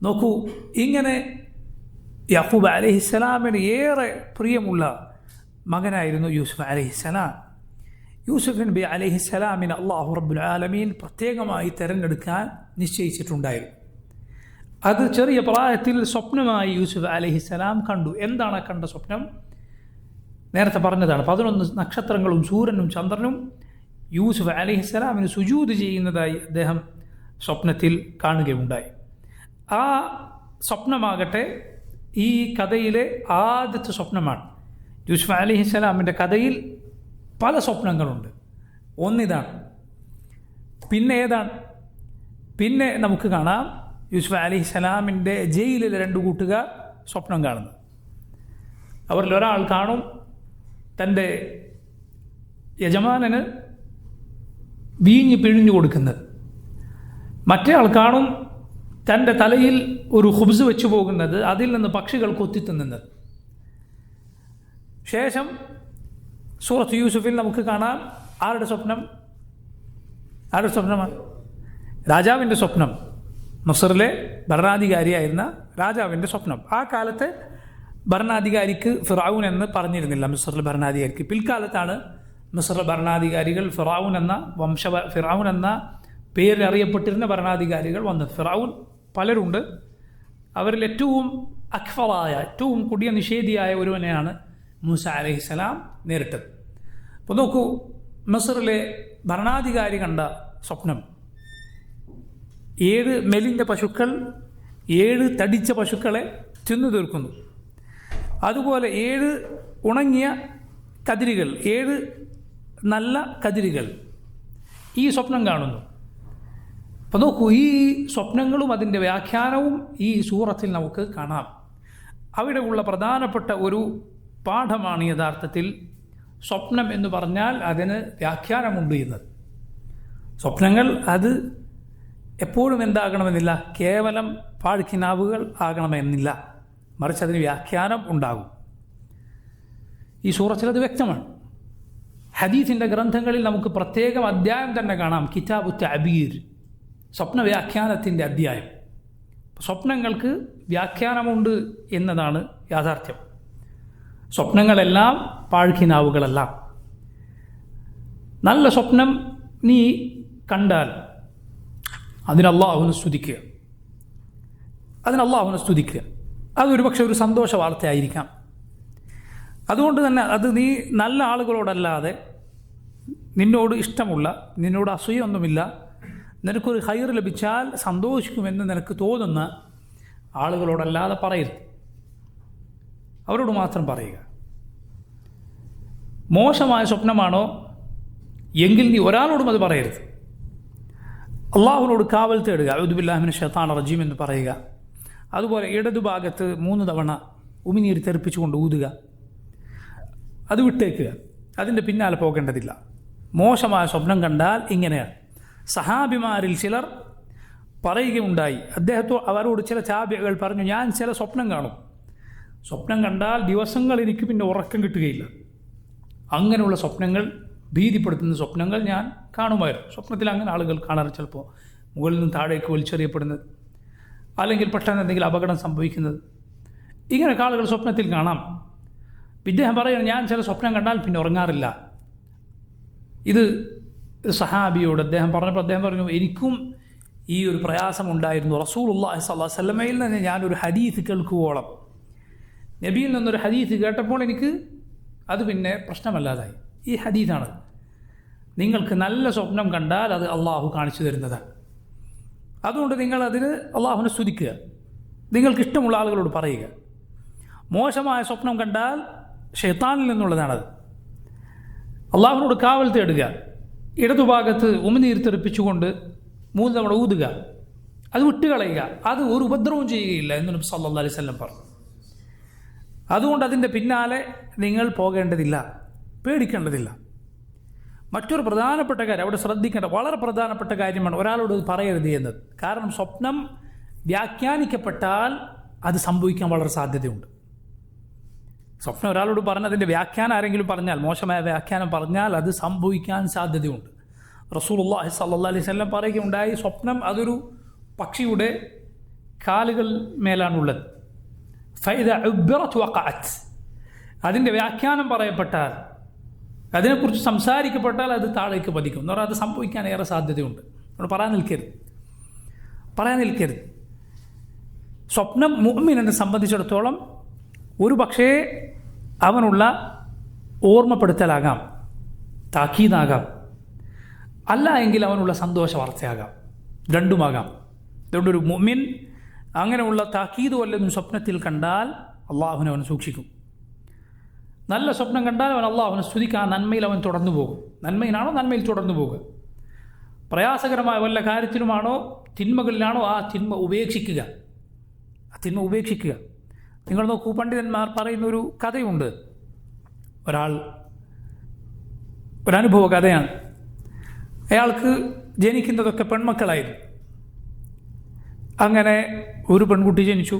[SPEAKER 1] നോക്കൂ, ഇങ്ങനെ യാക്കൂബ് അലൈഹിസ്സലാമിന് ഏറെ പ്രിയമുള്ള മകനായിരുന്നു യൂസുഫ് അലൈഹിസ്സലാം. യൂസുഫ് നബി അലൈഹിസ്സലാമിന് അല്ലാഹു റബ്ബുൽ ആലമീൻ പ്രത്യേകമായി തിരഞ്ഞെടുക്കാൻ നിശ്ചയിച്ചിട്ടുണ്ടായിരുന്നു. അത് ചെറിയ പ്രായത്തിൽ സ്വപ്നമായി യൂസുഫ് അലൈഹിസ്സലാം കണ്ടു. എന്താണ് കണ്ട സ്വപ്നം? നേരത്തെ പറഞ്ഞതാണ്. 11 നക്ഷത്രങ്ങളും സൂര്യനും ചന്ദ്രനും യൂസുഫ് അലൈഹിസ്സലാമിന് സുജൂദ് ചെയ്യുന്നതായി അദ്ദേഹം സ്വപ്നത്തിൽ കാണുകയുണ്ടായി. ആ സ്വപ്നമാകട്ടെ ഈ കഥയിലെ ആദ്യത്തെ സ്വപ്നമാണ്. യൂസുഫ് അലൈഹിസ്സലാമിൻ്റെ കഥയിൽ പല സ്വപ്നങ്ങളുണ്ട്. ഒന്നിതാണ്. പിന്നെ ഏതാണ്? പിന്നെ നമുക്ക് കാണാം യൂസുഫ് അലൈഹിസ്സലാമിൻ്റെ ജയിലിലെ 2 കൂട്ടുകാർ സ്വപ്നം കാണുന്നു. അവരിൽ ഒരാൾ കാണും തൻ്റെ യജമാനന് വീഞ്ഞ് പിഴിഞ്ഞു കൊടുക്കുന്നത്. മറ്റേ ആൾ കാണും തൻ്റെ തലയിൽ ഒരു ഖുബ്സ് വെച്ചു പോകുന്നത്, അതിൽ നിന്ന് പക്ഷികൾ കൊത്തിത്തിന്നുന്നത്. ശേഷം സൂറത്ത് യൂസുഫിൽ നമുക്ക് കാണാം ആരുടെ സ്വപ്നം? ആരുടെ സ്വപ്നമാണ്? രാജാവിൻ്റെ സ്വപ്നം. മിസ്റിലെ ഭരണാധികാരിയായിരുന്ന രാജാവിൻ്റെ സ്വപ്നം. ആ കാലത്തെ ഭരണാധികാരിക്ക് ഫിറഔൻ എന്ന് പറഞ്ഞിരുന്നില്ല. മിസ്റിലെ ഭരണാധികാരിക്ക് പിൽക്കാലത്താണ് മിസ്റിലെ ഭരണാധികാരികൾ ഫിറഔൻ എന്ന പേരിൽ അറിയപ്പെട്ടിരുന്ന ഭരണാധികാരികൾ വന്നത്. ഫിറഔൻ പലരുണ്ട്. അവരിൽ ഏറ്റവും അക്ഫറായ, ഏറ്റവും കൊടിയ നിഷേധിയായ ഒരുവനെയാണ് മൂസ അലൈഹിസ്സലാം നേരിട്ടത്. അപ്പോൾ നോക്കൂ, മിസ്റിലെ ഭരണാധികാരി കണ്ട സ്വപ്നം 7 മെലിഞ്ഞ പശുക്കൾ 7 തടിച്ച പശുക്കളെ തിന്നു തീർക്കുന്നു. അതുപോലെ 7 ഉണങ്ങിയ കതിരുകൾ, 7 നല്ല കതിരുകൾ ഈ സ്വപ്നം കാണുന്നു. അപ്പോൾ നോക്കൂ, ഈ സ്വപ്നങ്ങളും അതിൻ്റെ വ്യാഖ്യാനവും ഈ സൂറത്തിൽ നമുക്ക് കാണാം. അവിടെ ഉള്ള പ്രധാനപ്പെട്ട ഒരു പാഠമാണ് യഥാർത്ഥത്തിൽ സ്വപ്നം എന്ന് പറഞ്ഞാൽ അതിന് വ്യാഖ്യാനമുണ്ട് എന്നത്. സ്വപ്നങ്ങൾ അത് എപ്പോഴും എന്താകണമെന്നില്ല, കേവലം പാഴ്ക്കിനാവുകൾ ആകണമെന്നില്ല, മറിച്ച് അതിന് വ്യാഖ്യാനം ഉണ്ടാകും. ഈ സൂറത്തിൽ അത് വ്യക്തമാണ്. ഹദീസിൻ്റെ ഗ്രന്ഥങ്ങളിൽ നമുക്ക് പ്രത്യേകം അധ്യായം തന്നെ കാണാം, കിതാബു തഅബീർ, സ്വപ്ന വ്യാഖ്യാനത്തിൻ്റെ അധ്യായം. സ്വപ്നങ്ങൾക്ക് വ്യാഖ്യാനമുണ്ട് എന്നതാണ് യാഥാർത്ഥ്യം. സ്വപ്നങ്ങളെല്ലാം പാഴ്ക്കിനാവുകളല്ല. നല്ല സ്വപ്നം നീ കണ്ടാൽ അതിന് അല്ലാഹുവിനെ സ്തുതിക്കുക. അതൊരു പക്ഷെ ഒരു സന്തോഷ വാർത്തയായിരിക്കാം. അതുകൊണ്ട് തന്നെ അത് നീ നല്ല ആളുകളോടല്ലാതെ, നിന്നോട് ഇഷ്ടമുള്ള, നിന്നോട് അസൂയൊന്നുമില്ല, നിനക്കൊരു ഹൈർ ലഭിച്ചാൽ സന്തോഷിക്കുമെന്ന് നിനക്ക് തോന്നുന്ന ആളുകളോടല്ലാതെ പറയരുത്. അവരോട് മാത്രം പറയുക. മോശമായ സ്വപ്നമാണോ എങ്കിൽ നീ ഒരാളോടും അത് പറയരുത്. അള്ളാഹുവിനോട് കാവൽ തേടുക, അഊദു ബില്ലാഹി മിനശ് ശൈത്താനിർ റജീം എന്ന് പറയുക. അതുപോലെ ഇടതുഭാഗത്ത് 3 തവണ ഉമിനീര് തെറിപ്പിച്ചുകൊണ്ട് ഊതുക. അത് വിട്ടേക്കുക, അതിൻ്റെ പിന്നാലെ പോകേണ്ടതില്ല. മോശമായ സ്വപ്നം കണ്ടാൽ ഇങ്ങനെയാണ്. സഹാബിമാരിൽ ചിലർ പറയുകയുണ്ടായി. അവരോട് ചില താബിഈകൾ പറഞ്ഞു, ഞാൻ ചില സ്വപ്നം കാണും. സ്വപ്നം കണ്ടാൽ ദിവസങ്ങൾ എനിക്ക് പിന്നെ ഉറക്കം കിട്ടുകയില്ല. അങ്ങനെയുള്ള സ്വപ്നങ്ങൾ, ഭീതിപ്പെടുത്തുന്ന സ്വപ്നങ്ങൾ ഞാൻ കാണുമായിരുന്നു. സ്വപ്നത്തിൽ അങ്ങനെ ആളുകൾ കാണാറ്, ചിലപ്പോൾ മുകളിൽ നിന്ന് താഴേക്ക് വലിച്ചെറിയപ്പെടുന്നത്, അല്ലെങ്കിൽ പെട്ടെന്ന് എന്തെങ്കിലും അപകടം സംഭവിക്കുന്നത്, ഇങ്ങനെയൊക്കെ ആളുകൾ സ്വപ്നത്തിൽ കാണാം. ഇദ്ദേഹം പറയുന്നത്, ഞാൻ ചില സ്വപ്നം കണ്ടാൽ പിന്നെ ഉറങ്ങാറില്ല. ഇത് സഹാബിയോട് അദ്ദേഹം പറഞ്ഞപ്പോൾ അദ്ദേഹം പറഞ്ഞു, എനിക്കും ഈ ഒരു പ്രയാസമുണ്ടായിരുന്നു. റസൂലുള്ളാഹി സ്വല്ലല്ലാഹു അലൈഹി വസല്ലമയിൽ നിന്ന് ഞാനൊരു ഹദീസ് കേൾക്കുവോളം, നബിയിൽ നിന്നൊരു ഹദീസ് കേട്ടപ്പോൾ എനിക്ക് അത് പിന്നെ പ്രശ്നമല്ലാതായി. ഈ ഹദീസാണ്, നിങ്ങൾക്ക് നല്ല സ്വപ്നം കണ്ടാൽ അത് അള്ളാഹു കാണിച്ചു തരുന്നതാണ്. അതുകൊണ്ട് നിങ്ങളതിന് അള്ളാഹുവിനെ സ്തുതിക്കുക, നിങ്ങൾക്ക് ഇഷ്ടമുള്ള ആളുകളോട് പറയുക. മോശമായ സ്വപ്നം കണ്ടാൽ ശൈത്താനിൽ നിന്നുള്ളതാണത്. അള്ളാഹുവിനോട് കാവൽ തേടുക. ഇടതുഭാഗത്ത് ഉമിനീർ തെറിപ്പിച്ചുകൊണ്ട് 3 തവണ ഊതുക, അത് വിട്ടുകളയുക. അത് ഒരു ഉപദ്രവവും ചെയ്യുകയില്ല എന്ന് നബി സല്ലല്ലാഹു അലൈഹി വസല്ലം പറഞ്ഞു. അതുകൊണ്ട് അതിൻ്റെ പിന്നാലെ നിങ്ങൾ പോകേണ്ടതില്ല, പേടിക്കേണ്ടതില്ല. മറ്റൊരു പ്രധാനപ്പെട്ട കാര്യം അവിടെ ശ്രദ്ധിക്കേണ്ട വളരെ പ്രധാനപ്പെട്ട കാര്യമാണ്, ഒരാളോട് പറയരുത് എന്നത്. കാരണം സ്വപ്നം വ്യാഖ്യാനിക്കപ്പെട്ടാൽ അത് സംഭവിക്കാൻ വളരെ സാധ്യതയുണ്ട്. സ്വപ്നം ഒരാളോട് പറഞ്ഞതിൻ്റെ വ്യാഖ്യാനം ആരെങ്കിലും പറഞ്ഞാൽ, മോശമായ വ്യാഖ്യാനം പറഞ്ഞാൽ അത് സംഭവിക്കാൻ സാധ്യതയുണ്ട്. റസൂലുള്ളാഹി സ്വല്ലല്ലാഹു അലൈഹി വസല്ലം പറയുകയുണ്ടായി, സ്വപ്നം അതൊരു പക്ഷിയുടെ കാലുകൾ മേലാണുള്ളത്. ഫൈദാ ഉബ്ബറത് വഖഅത്, അതിൻ്റെ വ്യാഖ്യാനം പറയപ്പെട്ടാൽ, അതിനെക്കുറിച്ച് സംസാരിക്കപ്പെട്ടാൽ അത് താഴേക്ക് പതിക്കും എന്ന് പറഞ്ഞാൽ അത് സംഭവിക്കാൻ ഏറെ സാധ്യതയുണ്ട്. നമ്മൾ പറയാൻ നിൽക്കരുത്. സ്വപ്നം മുഅ്മിനെ സംബന്ധിച്ചിടത്തോളം ഒരു പക്ഷേ അവനുള്ള ഓർമ്മപ്പെടുത്തലാകാം, താക്കീതാകാം, അല്ല എങ്കിൽ അവനുള്ള സന്തോഷ വാർത്തയാകാം, രണ്ടുമാകാം. അതുകൊണ്ട് ഒരു മുഅ്മിൻ അങ്ങനെയുള്ള താക്കീത് വല്ലതും സ്വപ്നത്തിൽ കണ്ടാൽ അള്ളാഹുവിനെ അവൻ സൂക്ഷിക്കും. നല്ല സ്വപ്നം കണ്ടാൽ അവൻ അള്ളാഹുവിനെ സ്തുതിക്കാൻ, നന്മയിൽ അവൻ തുടർന്നു പോകും. നന്മയിലാണോ നന്മയിൽ തുടർന്നു പോകുക. പ്രയാസകരമായ വല്ല കാര്യത്തിലുമാണോ തിന്മകളിലാണോ ആ തിന്മ ഉപേക്ഷിക്കുക. നിങ്ങൾ നോക്കൂ, പണ്ഡിതന്മാർ പറയുന്നൊരു കഥയുണ്ട്. ഒരനുഭവ കഥയാണ്. അയാൾക്ക് ജനിക്കുന്നതൊക്കെ പെൺമക്കളായിരുന്നു. അങ്ങനെ ഒരു പെൺകുട്ടി ജനിച്ചു.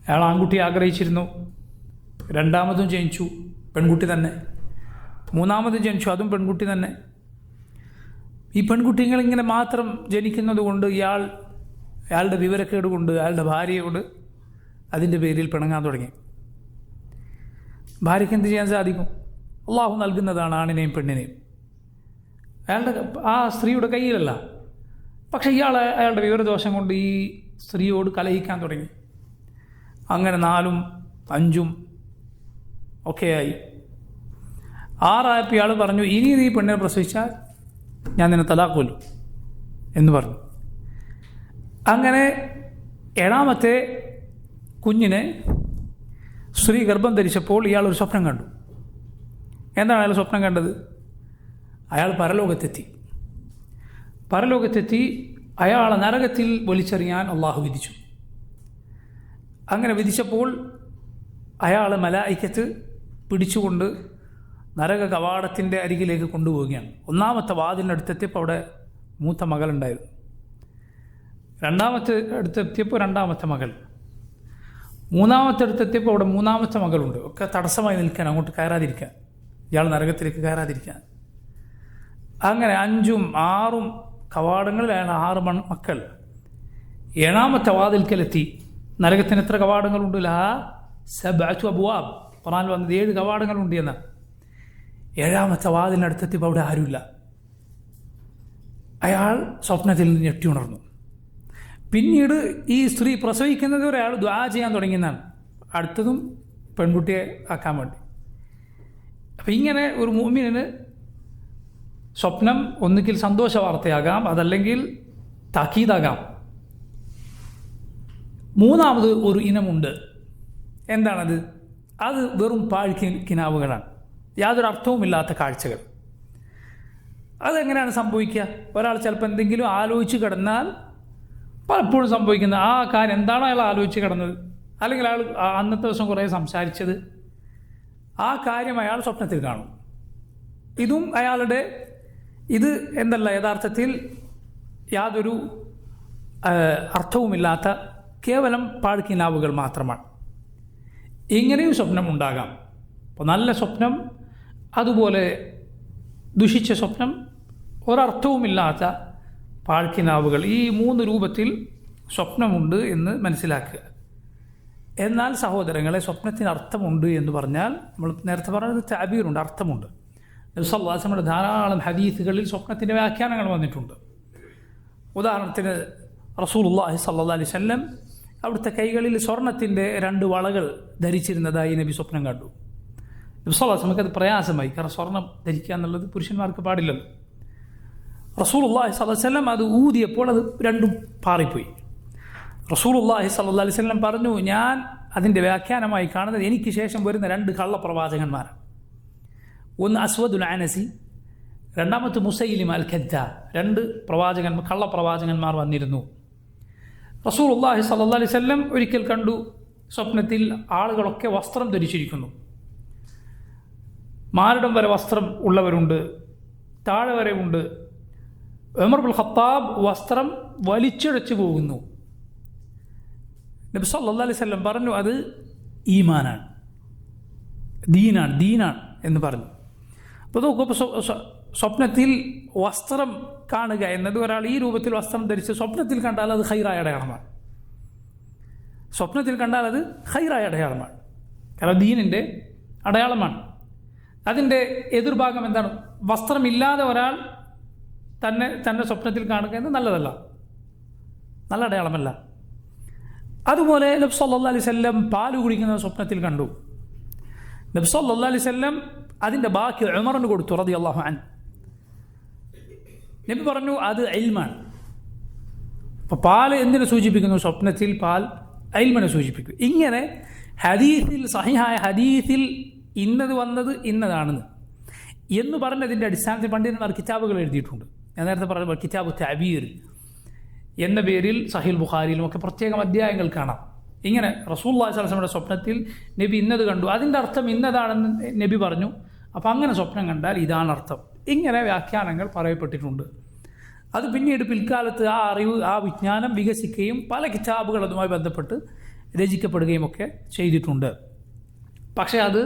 [SPEAKER 1] അയാൾ ആൺകുട്ടി ആഗ്രഹിച്ചിരുന്നു. രണ്ടാമതും ജനിച്ചു, പെൺകുട്ടി തന്നെ. മൂന്നാമതും ജനിച്ചു, അതും പെൺകുട്ടി തന്നെ. ഈ പെൺകുട്ടികളിങ്ങനെ മാത്രം ജനിക്കുന്നത് കൊണ്ട് അയാളുടെ വിവരക്കേട് കൊണ്ട് അയാളുടെ ഭാര്യയോട് അതിൻ്റെ പേരിൽ പിണങ്ങാൻ തുടങ്ങി. ഭാര്യയ്ക്ക് എന്ത് ചെയ്യാൻ സാധിക്കും? അള്ളാഹു നൽകുന്നതാണ് ആണിനെയും പെണ്ണിനെയും. ആ സ്ത്രീയുടെ കയ്യിലല്ല. പക്ഷേ അയാളുടെ വിവരദോഷം കൊണ്ട് ഈ സ്ത്രീയോട് കലഹിക്കാൻ തുടങ്ങി. അങ്ങനെ 4ഉം 5ഉം ഒക്കെയായി. 6ആയപ്പോൾ ഇയാൾ പറഞ്ഞു, ഇനി നീ പെണ്ണിനെ പ്രസവിച്ചാൽ ഞാൻ നിന്നെ തലാഖ് കൊല്ലും എന്ന് പറഞ്ഞു. അങ്ങനെ 7ാമത്തെ കുഞ്ഞിനെ സ്ത്രീ ഗർഭം ധരിച്ചപ്പോൾ ഇയാളൊരു സ്വപ്നം കണ്ടു. എന്താണ് അയാൾ സ്വപ്നം കണ്ടത്? അയാൾ പരലോകത്തെത്തി അയാളെ നരകത്തിൽ വലിച്ചെറിയാൻ അള്ളാഹു വിധിച്ചു. അങ്ങനെ വിധിച്ചപ്പോൾ അയാളെ മലായിക്കത്ത് പിടിച്ചുകൊണ്ട് നരക കവാടത്തിൻ്റെ അരികിലേക്ക് കൊണ്ടുപോവുകയാണ്. 1ാമത്തെ വാതിലിനടുത്തെത്തിയപ്പോൾ അവിടെ മൂത്ത മകളുണ്ടായിരുന്നു. 2ാമത്തെ അടുത്തെത്തിയപ്പോൾ 2ാമത്തെ മകൾ. 3ാമത്തെ അടുത്തെത്തിയപ്പോൾ അവിടെ 3ാമത്തെ മകളുണ്ട്. ഒക്കെ തടസ്സമായി നിൽക്കാൻ, അങ്ങോട്ട് കയറാതിരിക്കാൻ, ഇയാൾ നരകത്തിലേക്ക് കയറാതിരിക്കാൻ. അങ്ങനെ 5ഉം 6ഉം കവാടങ്ങളിൽ അയാൾ 6 മക്കൾ. 7ാമത്തെ വാതിൽക്കലെത്തി. നരകത്തിന് എത്ര കവാടങ്ങളുണ്ട്? സബ്അതു അബ്വാബ്. ഖുർആനിൽ വന്നത് 7 കവാടങ്ങളുണ്ട് എന്ന്. 7ാമത്തെ വാതിലിനടുത്തെത്തിയപ്പോൾ അവിടെ ആരുമില്ല. അയാൾ സ്വപ്നത്തിൽ നിന്ന് ഞെട്ടി ഉണർന്നു. പിന്നീട് ഈ സ്ത്രീ പ്രസവിക്കുന്നത് വരെ അയാൾ ദുആ ചെയ്യാൻ തുടങ്ങിയെന്നാണ്, അടുത്തതും പെൺകുട്ടിയെ ആക്കാൻ വേണ്ടി. അപ്പം ഇങ്ങനെ ഒരു മുഅ്മിനിന് സ്വപ്നം ഒന്നുകിൽ സന്തോഷ വാർത്തയാകാം, അതല്ലെങ്കിൽ താക്കീതാകാം. 3ാമത് ഒരു ഇനമുണ്ട്. എന്താണത്? അത് വെറും പാഴ്ക്കിനാവുകളാണ്, യാതൊരു അർത്ഥവുമില്ലാത്ത കാഴ്ചകൾ. അതെങ്ങനെയാണ് സംഭവിക്കുക? ഒരാൾ ചിലപ്പോൾ എന്തെങ്കിലും ആലോചിച്ച് കിടന്നാൽ പലപ്പോഴും സംഭവിക്കുന്ന ആ കാര്യം എന്താണോ അയാൾ ആലോചിച്ച് കിടന്നത്, അല്ലെങ്കിൽ അയാൾ അന്നത്തെ ദിവസം കുറേ സംസാരിച്ചത്, ആ കാര്യം അയാൾ സ്വപ്നത്തിൽ കാണും. ഇത് എന്തല്ല യഥാർത്ഥത്തിൽ യാതൊരു അർത്ഥവുമില്ലാത്ത കേവലം പാഴ്ക്കിനാവുകൾ മാത്രമാണ്. ഇങ്ങനെയും സ്വപ്നമുണ്ടാകാം. അപ്പോൾ നല്ല സ്വപ്നം, അതുപോലെ ദുഷിച്ച സ്വപ്നം, ഒരർത്ഥവുമില്ലാത്ത പാഴ്ക്കിനാവുകൾ, ഈ 3 രൂപത്തിൽ സ്വപ്നമുണ്ട് എന്ന് മനസ്സിലാക്കുക. എന്നാൽ സഹോദരങ്ങളെ, സ്വപ്നത്തിന് അർത്ഥമുണ്ട് എന്ന് പറഞ്ഞാൽ നമ്മൾ നേരത്തെ പറഞ്ഞത് തഅബീറുണ്ട്, അർത്ഥമുണ്ട്. നബി സല്ലല്ലാഹു അലൈഹി വസല്ലം ധാരാളം ഹദീസുകളിൽ സ്വപ്നത്തിൻ്റെ വ്യാഖ്യാനങ്ങൾ വന്നിട്ടുണ്ട്. ഉദാഹരണത്തിന് റസൂലുള്ളാഹി സ്വല്ലല്ലാഹു അലൈഹി വസല്ലം അവിടുത്തെ കൈകളിൽ സ്വർണത്തിൻ്റെ 2 വളകൾ ധരിച്ചിരുന്നതായി നബി സ്വപ്നം കണ്ടു. നബി സല്ലല്ലാഹു അലൈഹി വസല്ലം അത് പ്രയാസമായി, കാരണം സ്വർണം ധരിക്കുക എന്നുള്ളത് പുരുഷന്മാർക്ക് പാടില്ലല്ലോ. റസൂലുള്ളാഹി സ്വല്ലല്ലാഹു അലൈഹി വസല്ലം അത് ഊതിയപ്പോൾ അത് 2 പാറിപ്പോയി. റസൂലുള്ളാഹി സ്വല്ലല്ലാഹു അലൈഹി വസല്ലം പറഞ്ഞു, ഞാൻ അതിൻ്റെ വ്യാഖ്യാനമായി കാണുന്നത് എനിക്ക് ശേഷം വരുന്ന 2 കള്ളപ്രവാചകന്മാരാണ്. ഒന്ന് അസ്വദുൽ അനസി, രണ്ടാമത്തെ മുസൈലിമ അൽ കദ്ദാബ്. 2 കള്ളപ്രവാചകന്മാർ വന്നിരുന്നു. റസൂലുള്ളാഹി സ്വല്ലല്ലാഹു അലൈഹി വസല്ലം ഒരിക്കൽ കണ്ടു, സ്വപ്നത്തിൽ ആളുകളൊക്കെ വസ്ത്രം ധരിച്ചിരിക്കുന്നു. മാറിടം വരെ വസ്ത്രം ഉള്ളവരുണ്ട്, താഴെ വരെ ഉണ്ട്. ഉമർ ഇബ്നുൽ ഖത്താബ് വസ്ത്രം വലിച്ചിഴച്ചു പോകുന്നു. നബി സല്ലല്ലാഹു അലൈഹി വസല്ലം പറഞ്ഞു, അത് ഈമാനാണ്, ദീനാണ് എന്ന് പറഞ്ഞു. അപ്പോൾ നോക്കൂ, സ്വപ്നത്തിൽ വസ്ത്രം കാണുക എന്നത്, ഒരാൾ ഈ രൂപത്തിൽ വസ്ത്രം ധരിച്ച് സ്വപ്നത്തിൽ കണ്ടാൽ അത് ഖൈറായ അടയാളമാണ്. സ്വപ്നത്തിൽ കണ്ടാൽ അത് ഖൈറായ അടയാളമാണ്, കാരണം ദീനിൻ്റെ അടയാളമാണ്. അതിൻ്റെ എതിർഭാഗം എന്താണ്? വസ്ത്രമില്ലാതെ ഒരാൾ തന്നെ സ്വപ്നത്തിൽ കാണുക എന്ന് നല്ലതല്ല, നല്ല അടയാളമല്ല. അതുപോലെ നബി സല്ലല്ലാഹു അലൈഹി വസല്ലം പാല് കുടിക്കുന്ന സ്വപ്നത്തിൽ കണ്ടു. നബി സല്ലല്ലാഹു അലൈഹി വസല്ലം അതിൻ്റെ ബാക്കി ഉമറിന് കൊടുത്തു റളിയല്ലാഹു അൻഹു. നബി പറഞ്ഞു, അത് ഇൽമാണ്. അപ്പോൾ പാല് എന്തിനെ സൂചിപ്പിക്കുന്നു? സ്വപ്നത്തിൽ പാൽ ഇൽമിനെ സൂചിപ്പിക്കും. ഇങ്ങനെ ഹദീസിൽ, സഹിഹായ ഹദീസിൽ ഇന്നത് വന്നത് ഇന്നതാണെന്ന് എന്ന് പറഞ്ഞതിൻ്റെ അടിസ്ഥാനത്തിൽ പണ്ഡിതന്മാർ കിതാബുകൾ എഴുതിയിട്ടുണ്ട്. ഞാൻ നേരത്തെ പറഞ്ഞ കിതാബു തഅബീർ എന്ന പേരിൽ സഹീഹ് ബുഖാരിയിലും ഒക്കെ പ്രത്യേകം അധ്യായങ്ങൾ കാണാം. ഇങ്ങനെ റസൂലുള്ളാഹി സ്വല്ലല്ലാഹു അലൈഹി വസല്ലമയുടെ സ്വപ്നത്തിൽ നബി ഇന്നത് കണ്ടു, അതിൻ്റെ അർത്ഥം ഇന്നതാണെന്ന് നബി പറഞ്ഞു. അപ്പോൾ അങ്ങനെ സ്വപ്നം കണ്ടാൽ ഇതാണ് അർത്ഥം. ഇങ്ങനെ വ്യാഖ്യാനങ്ങൾ പറയപ്പെട്ടിട്ടുണ്ട്. അത് പിന്നീട് പിൽക്കാലത്ത് ആ അറിവ്, ആ വിജ്ഞാനം വികസിക്കുകയും പല കിതാബുകൾ അതുമായി ബന്ധപ്പെട്ട് രചിക്കപ്പെടുകയും ഒക്കെ ചെയ്തിട്ടുണ്ട്. പക്ഷേ അത്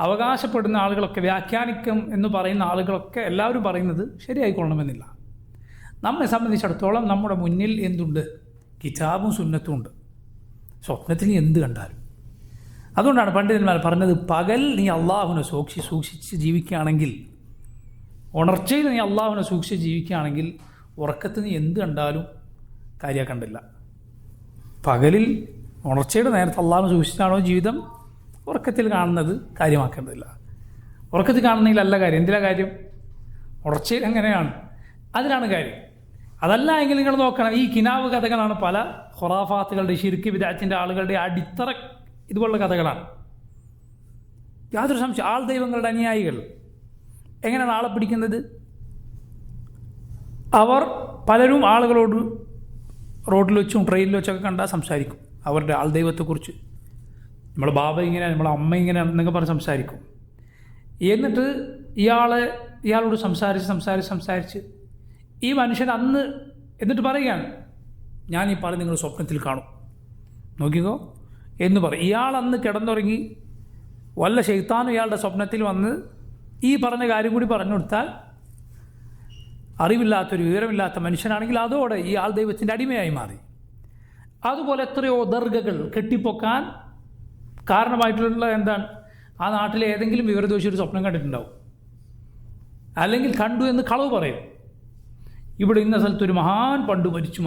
[SPEAKER 1] അവകാശപ്പെടുന്ന ആളുകളൊക്കെ, വ്യാഖ്യാനിക്കും എന്ന് പറയുന്ന ആളുകളൊക്കെ എല്ലാവരും പറയുന്നത് ശരിയായിക്കൊള്ളണമെന്നില്ല. നമ്മെ സംബന്ധിച്ചിടത്തോളം നമ്മുടെ മുന്നിൽ എന്തുണ്ട്? കിതാബും സുന്നത്തും ഉണ്ട്. സ്വപ്നത്തിൽ നീ എന്ത് കണ്ടാലും. അതുകൊണ്ടാണ് പണ്ഡിതന്മാർ പറഞ്ഞത്, പകൽ നീ അള്ളാഹുവിനെ സൂക്ഷിച്ച് ജീവിക്കുകയാണെങ്കിൽ, ഉണർച്ചയിൽ നീ അള്ളാഹുവിനെ സൂക്ഷിച്ച് ജീവിക്കുകയാണെങ്കിൽ, ഉറക്കത്ത് നീ എന്ത് കണ്ടാലും കാര്യമാക്കണ്ടില്ല. പകലിൽ ഉണർച്ചയുടെ നേരത്തെ അള്ളാഹുവിനെ സൂക്ഷിച്ചാണോ ജീവിതം, ഉറക്കത്തിൽ കാണുന്നത് കാര്യമാക്കേണ്ടതില്ല. ഉറക്കത്തിൽ കാണുന്നതിലല്ല കാര്യം. എന്തിനാ കാര്യം? ഉണർച്ചയിൽ എങ്ങനെയാണ്, അതിനാണ് കാര്യം. അതല്ല എങ്കിൽ നിങ്ങൾ നോക്കണം, ഈ കിനാവ് കഥകളാണ് പല ഖുറാഫാത്തുകളുടെ, ശിർക്ക് ബിദ്അത്തിന്റെ ആളുകളുടെ അടിത്തറ ഇതുപോലുള്ള കഥകളാണ്. യാതൊരു സംശയം. ആൾ ദൈവങ്ങളുടെ അനുയായികൾ എങ്ങനെയാണ് ആളെ പിടിക്കുന്നത്? അവർ പലരും ആളുകളോട് റോഡിൽ വെച്ചും ട്രെയിനിൽ വെച്ചൊക്കെ കണ്ടാൽ സംസാരിക്കും അവരുടെ ആൾ ദൈവത്തെക്കുറിച്ച്. നമ്മളെ ബാബ ഇങ്ങനെയാണ്, നമ്മളെ അമ്മ ഇങ്ങനെയാണെന്നൊക്കെ പറഞ്ഞ് സംസാരിക്കും. എന്നിട്ട് ഇയാളോട് സംസാരിച്ച് ഈ മനുഷ്യൻ അന്ന് എന്നിട്ട് പറയുകയാണ്, ഞാൻ ഈ പറഞ്ഞ് നിങ്ങൾ സ്വപ്നത്തിൽ കാണും, നോക്കിക്കോ എന്ന് പറയും. ഇയാൾ അന്ന് കിടന്നുറങ്ങി വല്ല ശൈത്താനും ഇയാളുടെ സ്വപ്നത്തിൽ വന്ന് ഈ പറഞ്ഞ കാര്യം കൂടി പറഞ്ഞു കൊടുത്താൽ, അറിവില്ലാത്തൊരു വിവരമില്ലാത്ത മനുഷ്യനാണെങ്കിൽ അതോടെ ഈ ആൾ ദൈവത്തിൻ്റെ അടിമയായി മാറി. അതുപോലെ എത്രയോ ദർഗകൾ കെട്ടിപ്പൊക്കാൻ കാരണമായിട്ടുള്ള എന്താണ്? ആ നാട്ടിലെ ഏതെങ്കിലും വിവരദോഷി ഒരു സ്വപ്നം കണ്ടിട്ടുണ്ടാവും, അല്ലെങ്കിൽ കണ്ടു എന്ന് കളവ് പറയും. ഇവിടെ ഇന്ന സ്ഥലത്തൊരു മഹാൻ പണ്ട് മരിച്ചു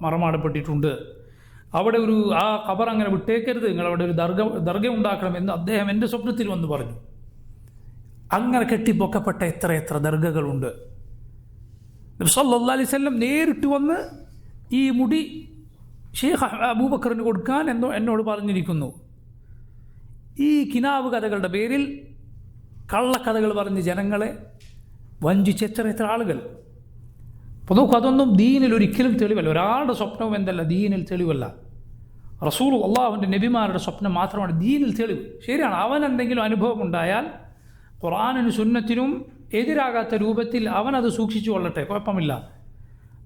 [SPEAKER 1] മറമാടപ്പെട്ടിട്ടുണ്ട്, അവിടെ ആ ഖബർ അങ്ങനെ വിട്ടേക്കരുത്, നിങ്ങളവിടെ ഒരു ദർഗ ഉണ്ടാക്കണം എന്ന് അദ്ദേഹം എൻ്റെ സ്വപ്നത്തിൽ വന്ന് പറഞ്ഞു. അങ്ങനെ കെട്ടിപ്പൊക്കപ്പെട്ട എത്ര ദർഗകളുണ്ട്. നബി സല്ലല്ലാഹു അലൈഹി വസല്ലം നേരിട്ട് വന്ന് ഈ മുടി ഷെയ്ഖ് അബൂബക്കറിന് കൊടുക്കാൻ എന്നോട് പറഞ്ഞിരിക്കുന്നു. ഈ കിനാവ് കഥകളുടെ പേരിൽ കള്ളക്കഥകൾ പറഞ്ഞ് ജനങ്ങളെ വഞ്ചിച്ച് എത്ര ആളുകൾ. അപ്പോൾ നോക്കൂ, അതൊന്നും ദീനിൽ ഒരിക്കലും തെളിവല്ല. ഒരാളുടെ സ്വപ്നവും എന്തല്ല, ദീനിൽ തെളിവല്ല. റസൂൽ അള്ളാഹുവിൻ്റെ നബിമാരുടെ സ്വപ്നം മാത്രമാണ് ദീനിൽ തെളിവ്. ശരിയാണ്, അവൻ എന്തെങ്കിലും അനുഭവം ഉണ്ടായാൽ ഖുർആനിനും സുന്നത്തിനും എതിരാകാത്ത രൂപത്തിൽ അവനത് സൂക്ഷിച്ചു കൊള്ളട്ടെ, കുഴപ്പമില്ല.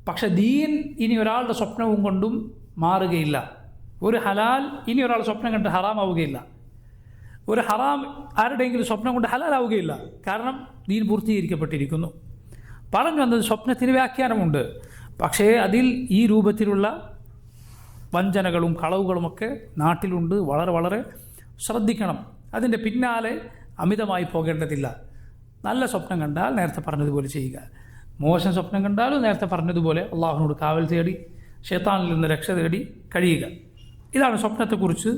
[SPEAKER 1] പക്ഷെ ദീൻ ഇനി ഒരാളുടെ സ്വപ്നവും കൊണ്ടും മാറുകയില്ല. ഒരു ഹലാൽ ഇനി ഒരാൾ സ്വപ്നം കണ്ട് ഹറാമാവുകയില്ല. ഒരു ഹറാം ആരുടെയെങ്കിലും സ്വപ്നം കൊണ്ട് ഹലാലാവുകയില്ല. കാരണം ദീൻ പൂർത്തീകരിക്കപ്പെട്ടിരിക്കുന്നു. പറഞ്ഞു വന്നത് സ്വപ്നത്തിന് വ്യാഖ്യാനമുണ്ട്. പക്ഷേ അതിൽ ഈ രൂപത്തിലുള്ള വഞ്ചനകളും കളവുകളുമൊക്കെ നാട്ടിലുണ്ട്. വളരെ വളരെ ശ്രദ്ധിക്കണം. അതിൻ്റെ പിന്നാലെ അമിതമായി പോകേണ്ടതില്ല. നല്ല സ്വപ്നം കണ്ടാൽ നേരത്തെ പറഞ്ഞതുപോലെ ചെയ്യുക. മോശം സ്വപ്നം കണ്ടാലും നേരത്തെ പറഞ്ഞതുപോലെ അള്ളാഹുവിനോട് കാവൽ തേടി ശൈത്താനിൽ നിന്ന് രക്ഷ തേടി കഴിയുക. ഇതാണ് സ്വപ്നത്തെക്കുറിച്ച്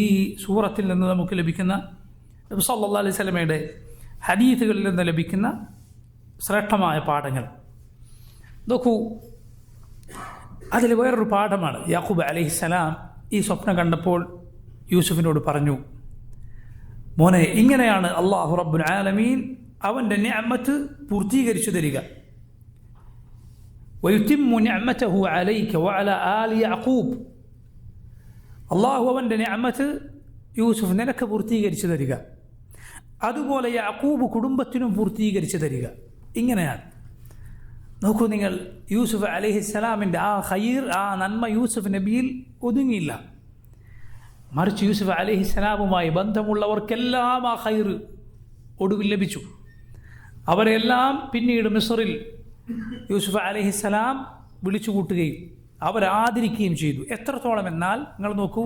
[SPEAKER 1] ഈ സൂറത്തിൽ നിന്ന് നമുക്ക് ലഭിക്കുന്ന, നബി സല്ലല്ലാഹു അലൈഹി വസല്ലമയുടെ ഹദീസുകളിൽ നിന്ന് ലഭിക്കുന്ന ശ്രേഷ്ഠമായ പാഠങ്ങൾ. നോക്കൂ, അതിൽ വേറൊരു പാഠമാണ്. യാക്കൂബ് അലൈഹിസ്സലാം ഈ സ്വപ്നം കണ്ടപ്പോൾ യൂസുഫിനോട് പറഞ്ഞു, മോനെ, ഇങ്ങനെയാണ് അല്ലാഹു റബ്ബുൽ ആലമീൻ അവൻ്റെ നിഅമത്ത് പൂർത്തീകരിച്ചു തരിക. വയുതിമ്മു നിഅമതഹു അലൈക വഅലാ ആലി യഅഖൂബ്. അല്ലാഹു അവൻ്റെ നിഅമത്ത് യൂസുഫ് നിനക്ക് പൂർത്തീകരിച്ചു തരിക, അതുപോലെ യഅഖൂബ് കുടുംബത്തിനും പൂർത്തീകരിച്ചു തരിക. ഇങ്ങനെയാണ്. നോക്കൂ നിങ്ങൾ, യൂസുഫ് അലൈഹിസ്സലാമിൻ്റെ ആ ഖൈർ, ആ നന്മ യൂസുഫ് നബിയിൽ ഒതുങ്ങിയില്ല. മറിച്ച് യൂസുഫ് അലൈഹിസ്സലാമുമായി ബന്ധമുള്ളവർക്കെല്ലാം ആ ഖൈർ ഒടുവിൽ ലഭിച്ചു. അവരെല്ലാം പിന്നീട് മിസ്റിൽ യൂസുഫ് അലൈഹിസ്സലാം വിളിച്ചു കൂട്ടുകയും അവരാദരിക്കുകയും ചെയ്തു. എത്രത്തോളം എന്നാൽ നിങ്ങൾ നോക്കൂ,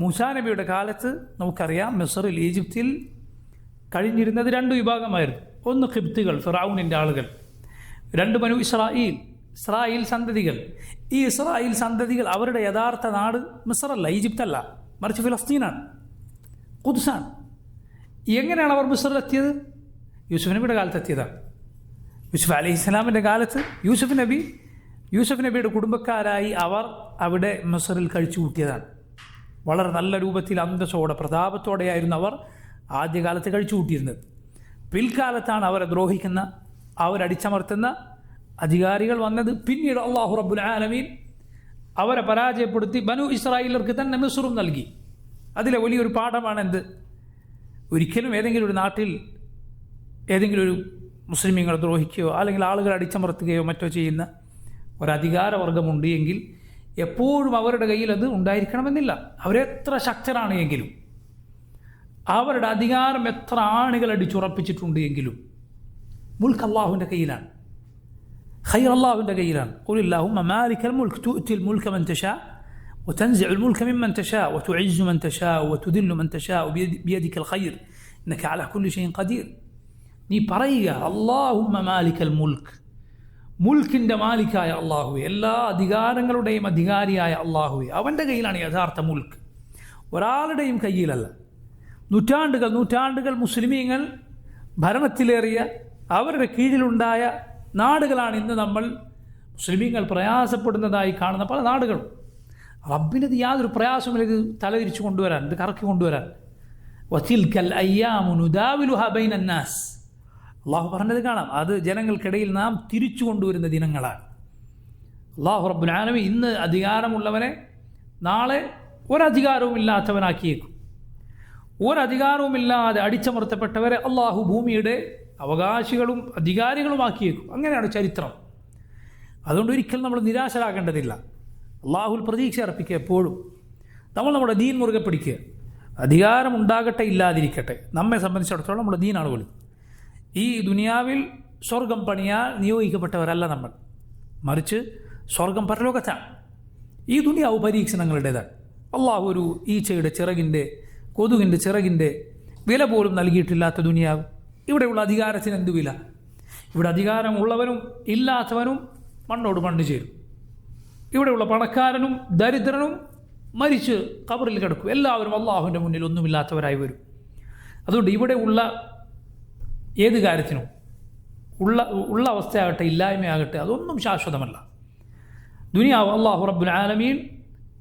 [SPEAKER 1] മൂസാ നബിയുടെ കാലത്ത് നമുക്കറിയാം മിസ്റിൽ, ഈജിപ്തിൽ കഴിഞ്ഞിരുന്നത് രണ്ട് വിഭാഗമായിരുന്നു. ഒന്ന് ഖിബ്തികൾ, ഫിറഔനിൻ്റെ ആളുകൾ. രണ്ട് ബനു ഇസ്രായേൽ സന്തതികൾ. ഈ ഇസ്രായേൽ സന്തതികൾ അവരുടെ യഥാർത്ഥ നാട് മിസ്റല്ല, ഈജിപ്തല്ല, മറിച്ച് ഫിലസ്തീനാണ്, ഖുദ്സാണ്. എങ്ങനെയാണ് അവർ മിസ്റിലെത്തിയത്? യൂസുഫ് നബിയുടെ കാലത്തെത്തിയതാണ്. യൂസുഫ് അലൈഹിസ്സലാമിൻ്റെ കാലത്ത് യൂസുഫ് നബിയുടെ കുടുംബക്കാരായി അവർ അവിടെ മിസ്റിൽ കഴിച്ചു കൂട്ടിയതാണ്. വളരെ നല്ല രൂപത്തിൽ അന്തസ്സോടെ പ്രതാപത്തോടെയായിരുന്നു അവർ ആദ്യകാലത്ത് കഴിച്ചു കൂട്ടിയിരുന്നത്. പിൽക്കാലത്താണ് അവരെ ദ്രോഹിക്കുന്ന, അവരടിച്ചമർത്തുന്ന അധികാരികൾ വന്നത്. പിന്നീട് അല്ലാഹു റബ്ബുൽ ആലമീൻ അവരെ പരാജയപ്പെടുത്തി ബനു ഇസ്രായേലർക്ക് തന്നെ മിസ്റും നൽകി. അതിലെ വലിയൊരു പാഠമാണ് എന്ത്? ഒരിക്കലും ഏതെങ്കിലും ഒരു നാട്ടിൽ ഏതെങ്കിലും ഒരു മുസ്ലിമീങ്ങളെ ദ്രോഹിക്കുകയോ അല്ലെങ്കിൽ ആളുകൾ അടിച്ചമർത്തുകയോ മറ്റോ ചെയ്യുന്ന ഒരധികാരവർഗമുണ്ട് എങ്കിൽ എപ്പോഴും അവരുടെ കയ്യിൽ അത് ഉണ്ടായിരിക്കണമെന്നില്ല. അവരെത്ര ശക്തരാണ് എങ്കിലും, അവരുടെ അധികാരം എത്ര ആണികൾ അടിച്ചുറപ്പിച്ചിട്ടുണ്ട് എങ്കിലും മുൽക്ക് അല്ലാഹുവിൻ്റെ കയ്യിലാണ്, ഖൈർ അല്ലാഹുവിൻ്റെ കയ്യിലാണ്. ഖുലില്ലാഹുമ്മ മാലിക്കൽ മുൽക്ക് തുഅ്തിൽ മുൽക മൻ തശാ വതൻസിഉൽ മുൽക മിമ്മൻ തശാ വതുഇസ്സു മൻ തശാ വതുദില്ലു മൻ തശാ ബിയദിക്കൽ ഖൈർ ഇന്നക അലാ കുല്ലി ഷൈഇൻ ഖദീർ. നീ പറയുക, അല്ലാഹുമ്മ മാലിക്കൽ മുൽക്ക്, മുൽക്കിൻ്റെ മാലിക്കായ അള്ളാഹുവെ, എല്ലാ അധികാരങ്ങളുടെയും അധികാരിയായ അള്ളാഹുവെ, അവൻ്റെ കയ്യിലാണ് യഥാർത്ഥ മുൽക്ക്, ഒരാളുടെയും കയ്യിലല്ല. നൂറ്റാണ്ടുകൾ മുസ്ലിമീങ്ങൾ ഭരണത്തിലേറിയ അവരുടെ കീഴിലുണ്ടായ നാടുകളാണ് ഇന്ന് നമ്മൾ മുസ്ലിമീങ്ങൾ പ്രയാസപ്പെടുന്നതായി കാണുന്ന പല നാടുകളും. റബ്ബിനത് യാതൊരു പ്രയാസമില്ല ഇത് തലതിരിച്ചു കൊണ്ടുവരാൻ, ഇത് കറക്കി കൊണ്ടുവരാൻ. വതിൽകൽ അയ്യാമു നുദാവിലുഹാ ബൈനന്നാസ്, അള്ളാഹു പറഞ്ഞത് കാണാം, അത് ജനങ്ങൾക്കിടയിൽ നാം തിരിച്ചു കൊണ്ടുവരുന്ന ദിനങ്ങളാണ്. അള്ളാഹു റബ്ബുൽ ആലമീൻ ഇന്ന് അധികാരമുള്ളവനെ നാളെ ഒരധികാരവുമില്ലാത്തവനാക്കിയേക്കും. ഒരധികാരവുമില്ലാതെ അടിച്ചമർത്തപ്പെട്ടവരെ അള്ളാഹു ഭൂമിയുടെ അവകാശികളും അധികാരികളുമാക്കിയേക്കും. അങ്ങനെയാണ് ചരിത്രം. അതുകൊണ്ട് ഒരിക്കലും നമ്മൾ നിരാശരാകേണ്ടതില്ല. അള്ളാഹുൽ പ്രതീക്ഷ അർപ്പിക്കുക. എപ്പോഴും നമ്മൾ നമ്മുടെ ദീൻ മുറുകെ പിടിക്കുക. അധികാരം ഉണ്ടാകട്ടെ ഇല്ലാതിരിക്കട്ടെ, നമ്മെ സംബന്ധിച്ചിടത്തോളം നമ്മുടെ ദീനാണ് വലുത്. ഈ ദുനിയാവിൽ സ്വർഗം പണിയാൻ നിയോഗിക്കപ്പെട്ടവരല്ല നമ്മൾ, മറിച്ച് സ്വർഗം പരലോകത്താണ്. ഈ ദുനിയാവ് പരീക്ഷണങ്ങളുടേതാണ്. അള്ളാഹു ഒരു ഈച്ചയുടെ ചിറകിൻ്റെ, കൊതുകിൻ്റെ ചിറകിൻ്റെ വില പോലും നൽകിയിട്ടില്ലാത്ത ദുനിയാവ്. ഇവിടെയുള്ള അധികാരത്തിന് എന്തു വില? ഇവിടെ അധികാരമുള്ളവനും ഇല്ലാത്തവനും മണ്ണോട് മണ്ണ് ചേരും. ഇവിടെയുള്ള പണക്കാരനും ദരിദ്രനും മരിച്ച് ഖബറിൽ കിടക്കും. എല്ലാവരും അള്ളാഹുവിൻ്റെ മുന്നിൽ ഒന്നുമില്ലാത്തവരായി വരും. അതുകൊണ്ട് ഇവിടെ ഉള്ള ഏത് കാര്യത്തിനും ഉള്ള അവസ്ഥയാകട്ടെ ഇല്ലായ്മയാകട്ടെ അതൊന്നും ശാശ്വതമല്ല. ദുനിയാവ് അല്ലാഹു റബ്ബുൽ ആലമീൻ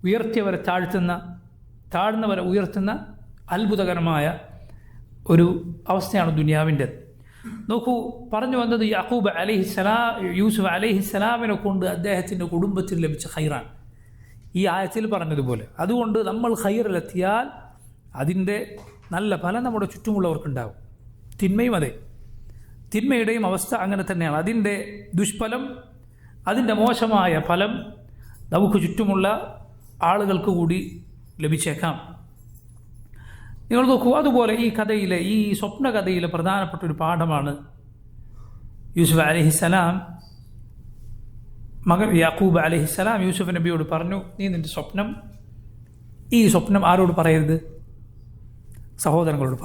[SPEAKER 1] ഉയർത്തിയവരെ താഴ്ന്നവരെ ഉയർത്തുന്ന അത്ഭുതകരമായ ഒരു അവസ്ഥയാണ് ദുനിയാവിൻ്റെ. നോക്കൂ, പറഞ്ഞു വന്നത് യാക്കൂബ് യൂസുഫ് അലൈഹിസ്സലാമിനെ കൊണ്ട് അദ്ദേഹത്തിൻ്റെ കുടുംബത്തിൽ ലഭിച്ച ഖൈറാണ്. ഈ ആയത്തിൽ പറഞ്ഞതുപോലെ അതുകൊണ്ട് നമ്മൾ ഖൈറിലെത്തിയാൽ അതിൻ്റെ നല്ല ഫലം നമ്മുടെ ചുറ്റുമുള്ളവർക്കുണ്ടാകും. തിന്മയും അതെ, തിന്മയുടെയും അവസ്ഥ അങ്ങനെ തന്നെയാണ്. അതിൻ്റെ ദുഷ്ഫലം അതിൻ്റെ മോശമായ ഫലം നമുക്ക് ചുറ്റുമുള്ള ആളുകൾക്ക് കൂടി ലഭിച്ചേക്കാം. നിങ്ങൾ നോക്കൂ, അതുപോലെ ഈ സ്വപ്ന കഥയിലെ പ്രധാനപ്പെട്ട ഒരു പാഠമാണ് യൂസുഫ് അലൈഹിസ്സലാം, മകൻ യാക്കൂബ് അലൈഹിസ്സലാം യൂസുഫ് നബിയോട് പറഞ്ഞു, നീ നിൻ്റെ ഈ സ്വപ്നം ആരോട് പറയരുത്? സഹോദരങ്ങളോട്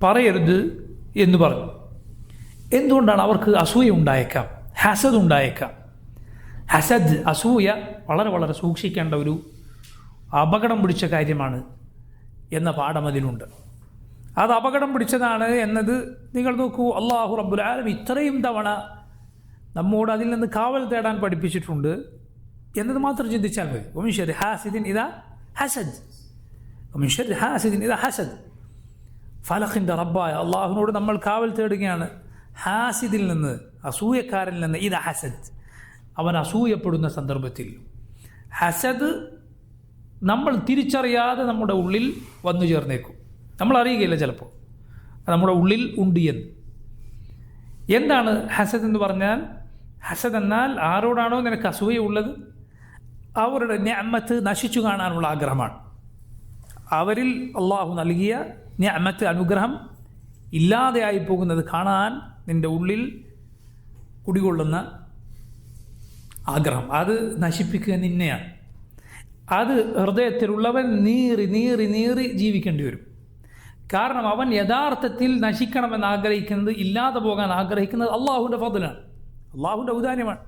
[SPEAKER 1] പറയരുത് എന്ന് പറഞ്ഞു. എന്തുകൊണ്ടാണ്? അവർക്ക് അസൂയ ഉണ്ടായേക്കാം, ഹസദ് ഉണ്ടായേക്കാം. അസൂയ വളരെ വളരെ സൂക്ഷിക്കേണ്ട ഒരു അപകടം പിടിച്ച കാര്യമാണ് എന്ന പാഠം അതിലുണ്ട്. അത് അപകടം പിടിച്ചതാണ് എന്നത് നിങ്ങൾ നോക്കൂ. അല്ലാഹു റബ്ബുൽ ആലമീൻ ഇത്രയും തവണ നമ്മോട് അതിൽ നിന്ന് കാവൽ തേടാൻ പഠിപ്പിച്ചിട്ടുണ്ട് എന്നത് മാത്രം ചിന്തിച്ചാൽ മതി. വമിൻ ശർരി ഹാസിദിൻ ഇദാ ഹസദ്. ഫലഖിൻ്റെ റബ്ബായ അള്ളാഹുവിനോട് നമ്മൾ കാവൽ തേടുകയാണ് ഹാസിദിൽ നിന്ന്, അസൂയക്കാരിൽ നിന്ന്. ഇദാ ഹസദ്, അവൻ അസൂയപ്പെടുന്ന സന്ദർഭത്തിൽ. ഹസദ് നമ്മൾ തിരിച്ചറിയാതെ നമ്മുടെ ഉള്ളിൽ വന്നു ചേർന്നേക്കും. നമ്മൾ അറിയുകയില്ല ചിലപ്പോൾ നമ്മുടെ ഉള്ളിൽ ഉണ്ട് എന്ന്. എന്താണ് ഹസദ് എന്ന് പറഞ്ഞാൽ? ഹസദ് എന്നാൽ ആരോടാണോ നിനക്ക് അസൂയ ഉള്ളത് അവരുടെ നിഅമത്ത് നശിച്ചു കാണാനുള്ള ആഗ്രഹമാണ്. അവരിൽ അള്ളാഹു നൽകിയ നിഅമത്ത്, അനുഗ്രഹം ഇല്ലാതെയായി പോകുന്നത് കാണാൻ നിൻ്റെ ഉള്ളിൽ കുടികൊള്ളുന്ന ആഗ്രഹം, അത് നശിപ്പിക്കുക നിന്നെയാണ്. അത് ഹൃദയത്തിലുള്ളവൻ നീറി ജീവിക്കേണ്ടി വരും. കാരണം അവൻ യഥാർത്ഥത്തിൽ നശിക്കണമെന്ന് ആഗ്രഹിക്കുന്നത്, ഇല്ലാതെ പോകാൻ ആഗ്രഹിക്കുന്നത് അള്ളാഹുവിൻ്റെ ഫضലാണ്, അള്ളാഹുവിൻ്റെ ഔദാര്യമാണ്.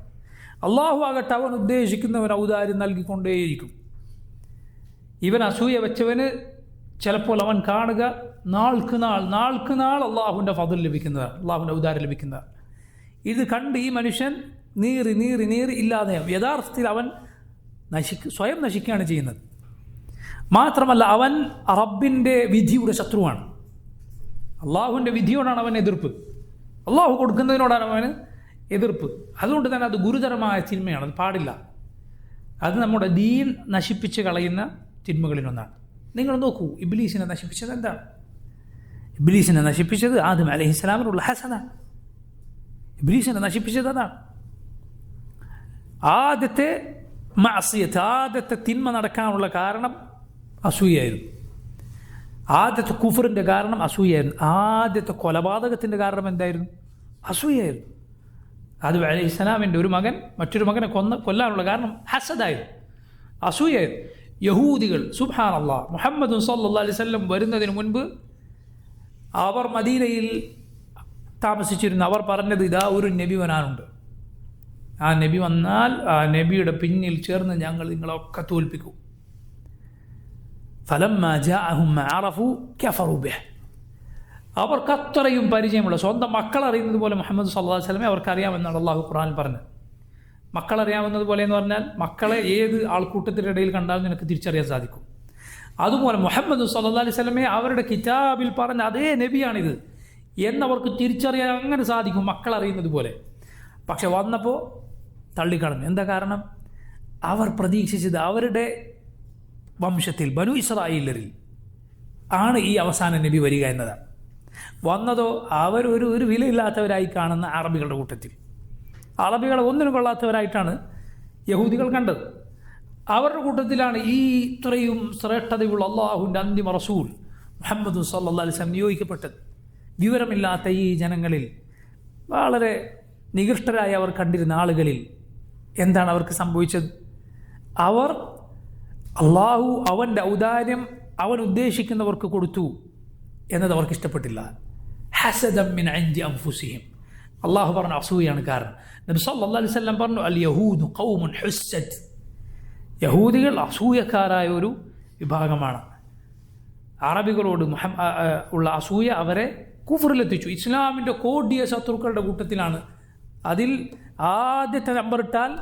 [SPEAKER 1] അള്ളാഹു ആകട്ടെ അവൻ ഉദ്ദേശിക്കുന്നവൻ ഔദാര്യം നൽകിക്കൊണ്ടേയിരിക്കും. ഇവൻ അസൂയ വെച്ചവന് ചിലപ്പോൾ അവൻ കാണുക നാൾക്ക് നാൾ അള്ളാഹുവിൻ്റെ ഫضൽ ലഭിക്കുന്നതാണ്, അള്ളാഹുവിൻ്റെ ഔദാര്യം ലഭിക്കുന്നതാണ്. ഇത് കണ്ട് ഈ മനുഷ്യൻ നീറി ഇല്ലാതെയാവും. യഥാർത്ഥത്തിൽ അവൻ സ്വയം നശിക്കുകയാണ് ചെയ്യുന്നത്. മാത്രമല്ല അവൻ റബ്ബിൻ്റെ വിധിയുടെ ശത്രുവാണ്. അള്ളാഹുവിൻ്റെ വിധിയോടാണ് അവൻ എതിർപ്പ്, അള്ളാഹു കൊടുക്കുന്നതിനോടാണ് അവന് എതിർപ്പ്. അതുകൊണ്ട് തന്നെ അത് ഗുരുതരമായ തിന്മയാണ്, അത് പാടില്ല. അത് നമ്മുടെ ദീൻ നശിപ്പിച്ച് കളയുന്ന തിന്മകളിലൊന്നാണ്. നിങ്ങൾ നോക്കൂ, ഇബ്ലീസിനെ നശിപ്പിച്ചത് എന്താണ്? ഇബ്ലീസിനെ നശിപ്പിച്ചത് ആദം അലൈഹിസ്സലാമിനുള്ള ഹസനാണ്. ഇബ്ലീസിനെ നശിപ്പിച്ചത് അതാണ്. ആദ്യത്തെ മഅസിയത്ത്, ആദ്യത്തെ തിന്മ നടക്കാനുള്ള കാരണം അസൂയായിരുന്നു. ആദ്യത്തെ കുഫറിൻ്റെ കാരണം അസൂയായിരുന്നു. ആദ്യത്തെ കൊലപാതകത്തിൻ്റെ കാരണം എന്തായിരുന്നു? അസൂയായിരുന്നു. ആദം അലൈഹിസ്സലാമിൻ്റെ ഒരു മകൻ മറ്റൊരു മകനെ കൊല്ലാനുള്ള കാരണം ഹസദായിരുന്നു, അസൂയായിരുന്നു. യഹൂദികൾ സുബ്ഹാനല്ലാഹ് മുഹമ്മദ് സല്ലല്ലാഹു അലൈഹി വസല്ലം വരുന്നതിന് മുൻപ് അവർ മദീനയിൽ താമസിച്ചിരുന്നു. അവർ പറഞ്ഞത്, ഇതാ ഒരു നബി വരാനുണ്ട്, ആ നബി വന്നാൽ ആ നബിയുടെ പിന്നിൽ ചേർന്ന് ഞങ്ങൾ നിങ്ങളൊക്കെ തോൽപ്പിക്കും. ഫലമ്മാ ജാഅഹും മാ അറഫു കഫറു ബിഹ്. അവർക്ക് അത്രയും പരിചയമുള്ള, സ്വന്തം മക്കളറിയുന്നത് പോലെ മുഹമ്മദ് സല്ലല്ലാഹു അലൈഹി വസല്ലമയെ അവർക്കറിയാമെന്നാണ് അള്ളാഹു ഖുർആനിൽ പറഞ്ഞത്. മക്കളറിയാവുന്നത് പോലെ എന്ന് പറഞ്ഞാൽ മക്കളെ ഏത് ആൾക്കൂട്ടത്തിൻ്റെ ഇടയിൽ കണ്ടാലും നിനക്ക് തിരിച്ചറിയാൻ സാധിക്കും. അതുപോലെ മുഹമ്മദ് സല്ലല്ലാഹു അലൈഹി വസല്ലമയെ അവരുടെ കിതാബിൽ പറഞ്ഞ അതേ നബിയാണിത് എന്നവർക്ക് തിരിച്ചറിയാൻ അങ്ങനെ സാധിക്കും, മക്കളറിയുന്നത് പോലെ. പക്ഷെ വന്നപ്പോൾ തള്ളിക്കളഞ്ഞു. എന്താ കാരണം? അവർ പ്രതീക്ഷിച്ചത് അവരുടെ വംശത്തിൽ ബനു ഇസ്രായേലരിൽ ആണ് ഈ അവസാന നബി വരിക എന്നതാണ്. വന്നതോ ഒരു വിലയില്ലാത്തവരായി കാണുന്ന അറബികളുടെ കൂട്ടത്തിൽ, അറബികളെ ഒന്നിനും കൊള്ളാത്തവരായിട്ടാണ് യഹൂദികൾ കണ്ടത്. അവരുടെ കൂട്ടത്തിലാണ് ഈ ഇത്രയും ശ്രേഷ്ഠതയുള്ള അള്ളാഹുവിൻ്റെ അന്തിമ റസൂൽ മുഹമ്മദ് സല്ലല്ലാഹു അലൈഹി വസല്ലം നിയോഗിക്കപ്പെട്ടത്. വിവരമില്ലാത്ത ഈ ജനങ്ങളിൽ, വളരെ നികൃഷ്ടരായി അവർ കണ്ടിരുന്ന ആളുകളിൽ എന്താണ് അവർക്ക് സംഭവിച്ചത്? അവർ അള്ളാഹു അവൻ്റെ ഔദാര്യം അവൻ ഉദ്ദേശിക്കുന്നവർക്ക് കൊടുത്തു എന്നത് അവർക്ക് ഇഷ്ടപ്പെട്ടില്ല. ഹസദം മിൻ ഇൻദി അൻഫുസിഹിം. അള്ളാഹു പറഞ്ഞ അസൂയാണ് കാരണം. നബി സല്ലല്ലാഹു അലൈഹി വസല്ലം പറഞ്ഞു, അൽ യഹൂദു ഖൗമുൻ ഹുസ്സദ്. യഹൂദികൾ അസൂയക്കാരായ ഒരു വിഭാഗമാണ്. അറബികളോട് ഉള്ള അസൂയ അവരെ കുഫറിലെത്തിച്ചു. ഇസ്ലാമിൻ്റെ കോടിയ ശത്രുക്കളുടെ കൂട്ടത്തിലാണ്. അതിൽ ആദ്യത്തെ നമ്പർ ഇട്ടാൽ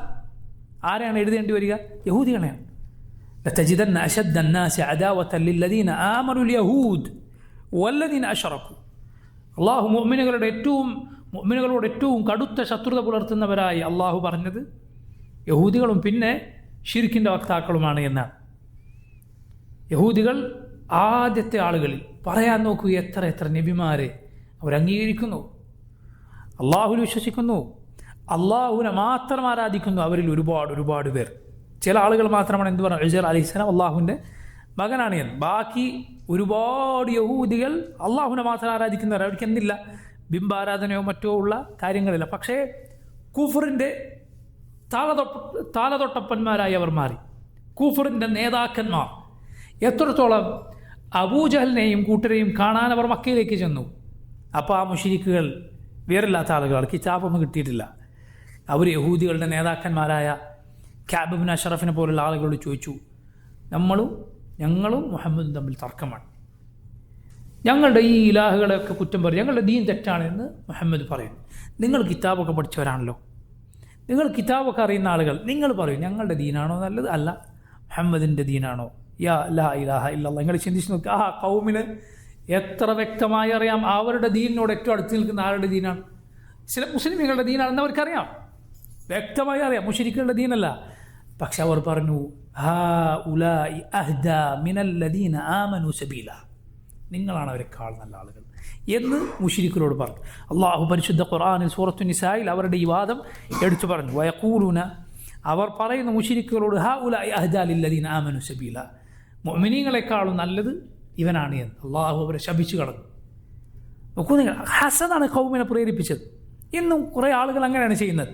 [SPEAKER 1] ആരെയാണ് എഴുതേണ്ടി വരിക? യഹൂദികളെയാണ്. ലതജിദന്ന അശദ്ദ അന്നാസി അദാവതൻ ലില്ലദീന ആമനുൽ യഹൂദ് വല്ലദീന അശ്റകൂ. അള്ളാഹു മുഅ്മിനുകളോട് ഏറ്റവും കടുത്ത ശത്രുത പുലർത്തുന്നവരായി അള്ളാഹു പറഞ്ഞത് യഹൂദികളും പിന്നെ ശിർക്കിൻ്റെ വക്താക്കളുമാണ് എന്നാണ്. യഹൂദികൾ ആദ്യത്തെ ആളുകളിൽ പറയാൻ നോക്കൂ, എത്ര നബിമാരെ അവർ അംഗീകരിക്കുന്നു. അള്ളാഹുവിൽ വിശ്വസിക്കുന്നു, അള്ളാഹുവിനെ മാത്രം ആരാധിക്കുന്നു അവരിൽ ഒരുപാട് പേർ. ചില ആളുകൾ മാത്രമാണ് എന്ത് പറഞ്ഞു, ഉസൈർ അലൈഹിസ്സലാം അള്ളാഹുവിൻ്റെ മകനാണ് എന്ന്. ബാക്കി ഒരുപാട് യഹൂദികൾ അള്ളാഹുവിനെ മാത്രം ആരാധിക്കുന്നവർ. അവർക്ക് എന്തില്ല, ബിംബാരാധനയോ മറ്റോ ഉള്ള കാര്യങ്ങളില്ല. പക്ഷേ കുഫറിൻ്റെ താളതൊട്ടപ്പന്മാരായി അവർ മാറി. കുഫറിൻ്റെ നേതാക്കന്മാർ എത്രത്തോളം അബൂജഹലിനെയും കൂട്ടരെയും കാണാൻ അവർ മക്കയിലേക്ക് ചെന്നു. അപ്പോൾ ആ മുശ്രിക്കുകൾ വേറില്ലാത്ത ആളുകൾ, കിതാബൊന്നും കിട്ടിയിട്ടില്ല. അവർ യഹൂദികളുടെ നേതാക്കന്മാരായ കഅബ് ഇബ്നു അഷ്റഫിനെ പോലുള്ള ആളുകളോട് ചോദിച്ചു, ഞങ്ങളും മുഹമ്മദും തമ്മിൽ തർക്കമാണ്, ഞങ്ങളുടെ ഈ ഇലാഹുകളെയൊക്കെ കുറ്റം പറയും, ഞങ്ങളുടെ ദീൻ തെറ്റാണെന്ന് മുഹമ്മദ് പറയും. നിങ്ങൾ കിതാബൊക്കെ പഠിച്ചവരാണല്ലോ, നിങ്ങൾ കിതാബൊക്കെ അറിയുന്ന ആളുകൾ, നിങ്ങൾ പറയും ഞങ്ങളുടെ ദീനാണോ നല്ലത്, അല്ല മുഹമ്മദിൻ്റെ ദീനാണോ? യാ ലാ ഇലാഹ ഇല്ലല്ലാഹ്. നിങ്ങൾ ചിന്തിച്ച് നോക്കുക, ആ ഖൗമിന് എത്ര വ്യക്തമായി അറിയാം അവരുടെ ദീനിനോട് ഏറ്റവും അടുത്ത് നിൽക്കുന്ന ആരുടെ ദീനാണ്. ചില മുസ്ലിമുകളുടെ ദീനാണെന്ന് അവർക്കറിയാം, വ്യക്തമായി അറിയാം, മുശ്രിക്കുകളുടെ ദീനല്ല. പക്ഷെ അവർ പറഞ്ഞു, ഹാ ഉലാഇ അഹ്ദാ മിനല്ലദീന ആമനു സബീല, നിങ്ങളാണ് അവരെക്കാൾ നല്ല ആളുകൾ എന്ന് മുശ്രിക്കുകളോട് പറഞ്ഞു. അള്ളാഹു പരിശുദ്ധ ഖുർആനിൽ സൂറത്തു നിസായിൽ അവരുടെ ഈ വാദം എടുത്തു പറഞ്ഞു. വയഖൂലുന, അവർ പറയുന്ന മുശ്രിക്കുകളോട്, ഹാ ഉലാഇ അഹ്ദാ ലില്ലദീന ആമനു സബീല, മുഅ്മിനീങ്ങളെക്കാളും നല്ലത് ഇവനാണ് എന്ന് അള്ളാഹു അവരെ ശപിച്ചു കളഞ്ഞു. നോക്കൂ നിങ്ങൾ, ഹസദാണ് ഖൗമിനെ പ്രേരിപ്പിച്ചത്. ഇന്നും കുറേ ആളുകൾ അങ്ങനെയാണ് ചെയ്യുന്നത്.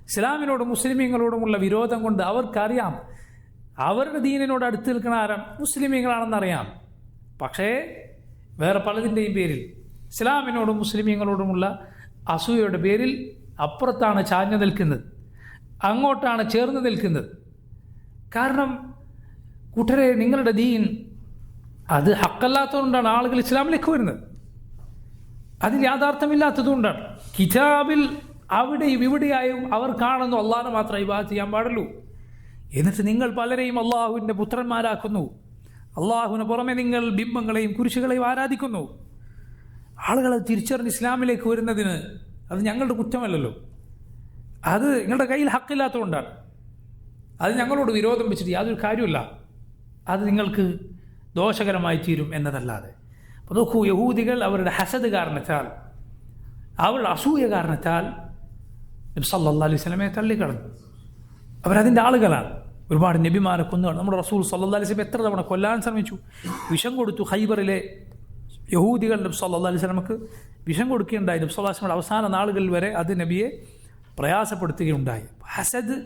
[SPEAKER 1] ഇസ്ലാമിനോടും മുസ്ലിമീങ്ങളോടുമുള്ള വിരോധം കൊണ്ട് അവർക്കറിയാം അവരുടെ ദീനിനോട് അടുത്ത് നിൽക്കുന്ന ആരാണ്, മുസ്ലിമീങ്ങളാണെന്നറിയാം. പക്ഷേ വേറെ പലതിൻ്റെയും പേരിൽ, ഇസ്ലാമിനോടും മുസ്ലിമീങ്ങളോടുമുള്ള അസൂയയുടെ പേരിൽ അപ്പുറത്താണ് ചാഞ്ഞു നിൽക്കുന്നത്, അങ്ങോട്ടാണ് ചേർന്ന് നിൽക്കുന്നത്. കാരണം കൂട്ടരെ, നിങ്ങളുടെ ദീൻ അത് ഹക്കല്ലാത്തതുകൊണ്ടാണ് ആളുകൾ ഇസ്ലാമിലേക്ക് വരുന്നത്, അതിൽ യാഥാർത്ഥ്യമില്ലാത്തതുകൊണ്ടാണ്. കിതാബിൽ അവിടെയും ഇവിടെയായും അവർ കാണുന്നു അള്ളാഹിനെ മാത്രം ഇബാദത്ത് ചെയ്യാൻ പാടുള്ളൂ. എന്നിട്ട് നിങ്ങൾ പലരെയും അള്ളാഹുവിൻ്റെ പുത്രന്മാരാക്കുന്നു. അള്ളാഹുവിന് പുറമെ നിങ്ങൾ ബിംബങ്ങളെയും കുരിശുകളെയും ആരാധിക്കുന്നു. ആളുകളെ തിരിച്ചറിഞ്ഞ് ഇസ്ലാമിലേക്ക് വരുന്നതിന് അത് ഞങ്ങളുടെ കുറ്റമല്ലല്ലോ, അത് നിങ്ങളുടെ കയ്യിൽ ഹക്കില്ലാത്തതുകൊണ്ടാണ്. അത് ഞങ്ങളോട് വിരോധം വെച്ചിട്ട് യാതൊരു കാര്യമില്ല, അത് നിങ്ങൾക്ക് ദോഷകരമായി തീരും എന്നതല്ലാതെ. അപ്പോൾ നോക്കൂ, യഹൂദികൾ അവരുടെ ഹസദ് കാരണത്താൽ, അവരുടെ അസൂയ കാരണത്താൽ നബി സല്ലല്ലാഹു അലൈഹി വസല്ലമയെ തള്ളിക്കളഞ്ഞു. അവരതിൻ്റെ ആളുകളാണ്. ഒരുപാട് നബിമാരെ കൊന്നുകളഞ്ഞു. നമ്മുടെ റസൂൽ സല്ലല്ലാഹു അലൈഹി വസല്ലം എത്ര തവണ കൊല്ലാൻ ശ്രമിച്ചു, വിഷം കൊടുത്തു. ഖൈബറിലെ യഹൂദികൾ നബി സല്ലല്ലാഹു അലൈഹി വസല്ലമക്ക് വിഷം കൊടുക്കുകയുണ്ടായി. നബി സല്ലല്ലാഹു അലൈഹി വസല്ലം അവസാന നാളുകളിൽ വരെ അത് നബിയെ പ്രയാസപ്പെടുത്തുകയുണ്ടായി. ഹസദ്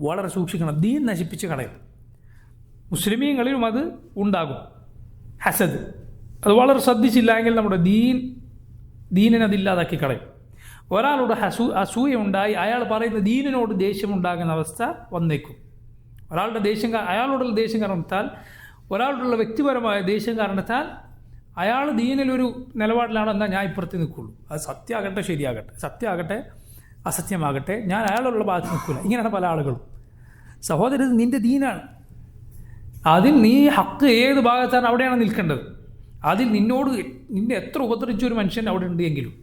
[SPEAKER 1] വളരെ സൂക്ഷിക്കണം, ദീൻ നശിപ്പിച്ച് കളയും. മുസ്ലിമീങ്ങളിലും അത് ഉണ്ടാകും, ഹസദ്. അത് വളരെ ശ്രദ്ധിച്ചില്ല എങ്കിൽ നമ്മുടെ ദീനിനെ അതില്ലാതാക്കി കളയും. ഒരാളോട് അസൂയ ഉണ്ടായി അയാൾ പറയുന്ന ദീനിനോട് ദേഷ്യമുണ്ടാകുന്ന അവസ്ഥ വന്നേക്കും. അയാളോടുള്ള ദേഷ്യം കാരണത്താൽ, ഒരാളോടുള്ള വ്യക്തിപരമായ ദേഷ്യം കാരണത്താൽ അയാൾ ദീനിലൊരു നിലപാടിലാണ്, എന്നാൽ ഞാൻ ഇപ്പുറത്ത് നിൽക്കുള്ളൂ. അത് സത്യമാകട്ടെ ശരിയാകട്ടെ, സത്യമാകട്ടെ അസത്യമാകട്ടെ, ഞാൻ അയാളുള്ള ഭാഗത്ത് നിൽക്കില്ല. ഇങ്ങനെയാണ് പല ആളുകളും. സഹോദരൻ, ഇത് നിൻ്റെ ദീനാണ്, അതിൽ നീ ഹക്ക് ഏത് ഭാഗത്താണ് അവിടെയാണ് നിൽക്കേണ്ടത്. അതിൽ നിന്നെ എത്ര ഉപദ്രവിച്ച ഒരു മനുഷ്യൻ അവിടെ ഉണ്ട് എങ്കിലും,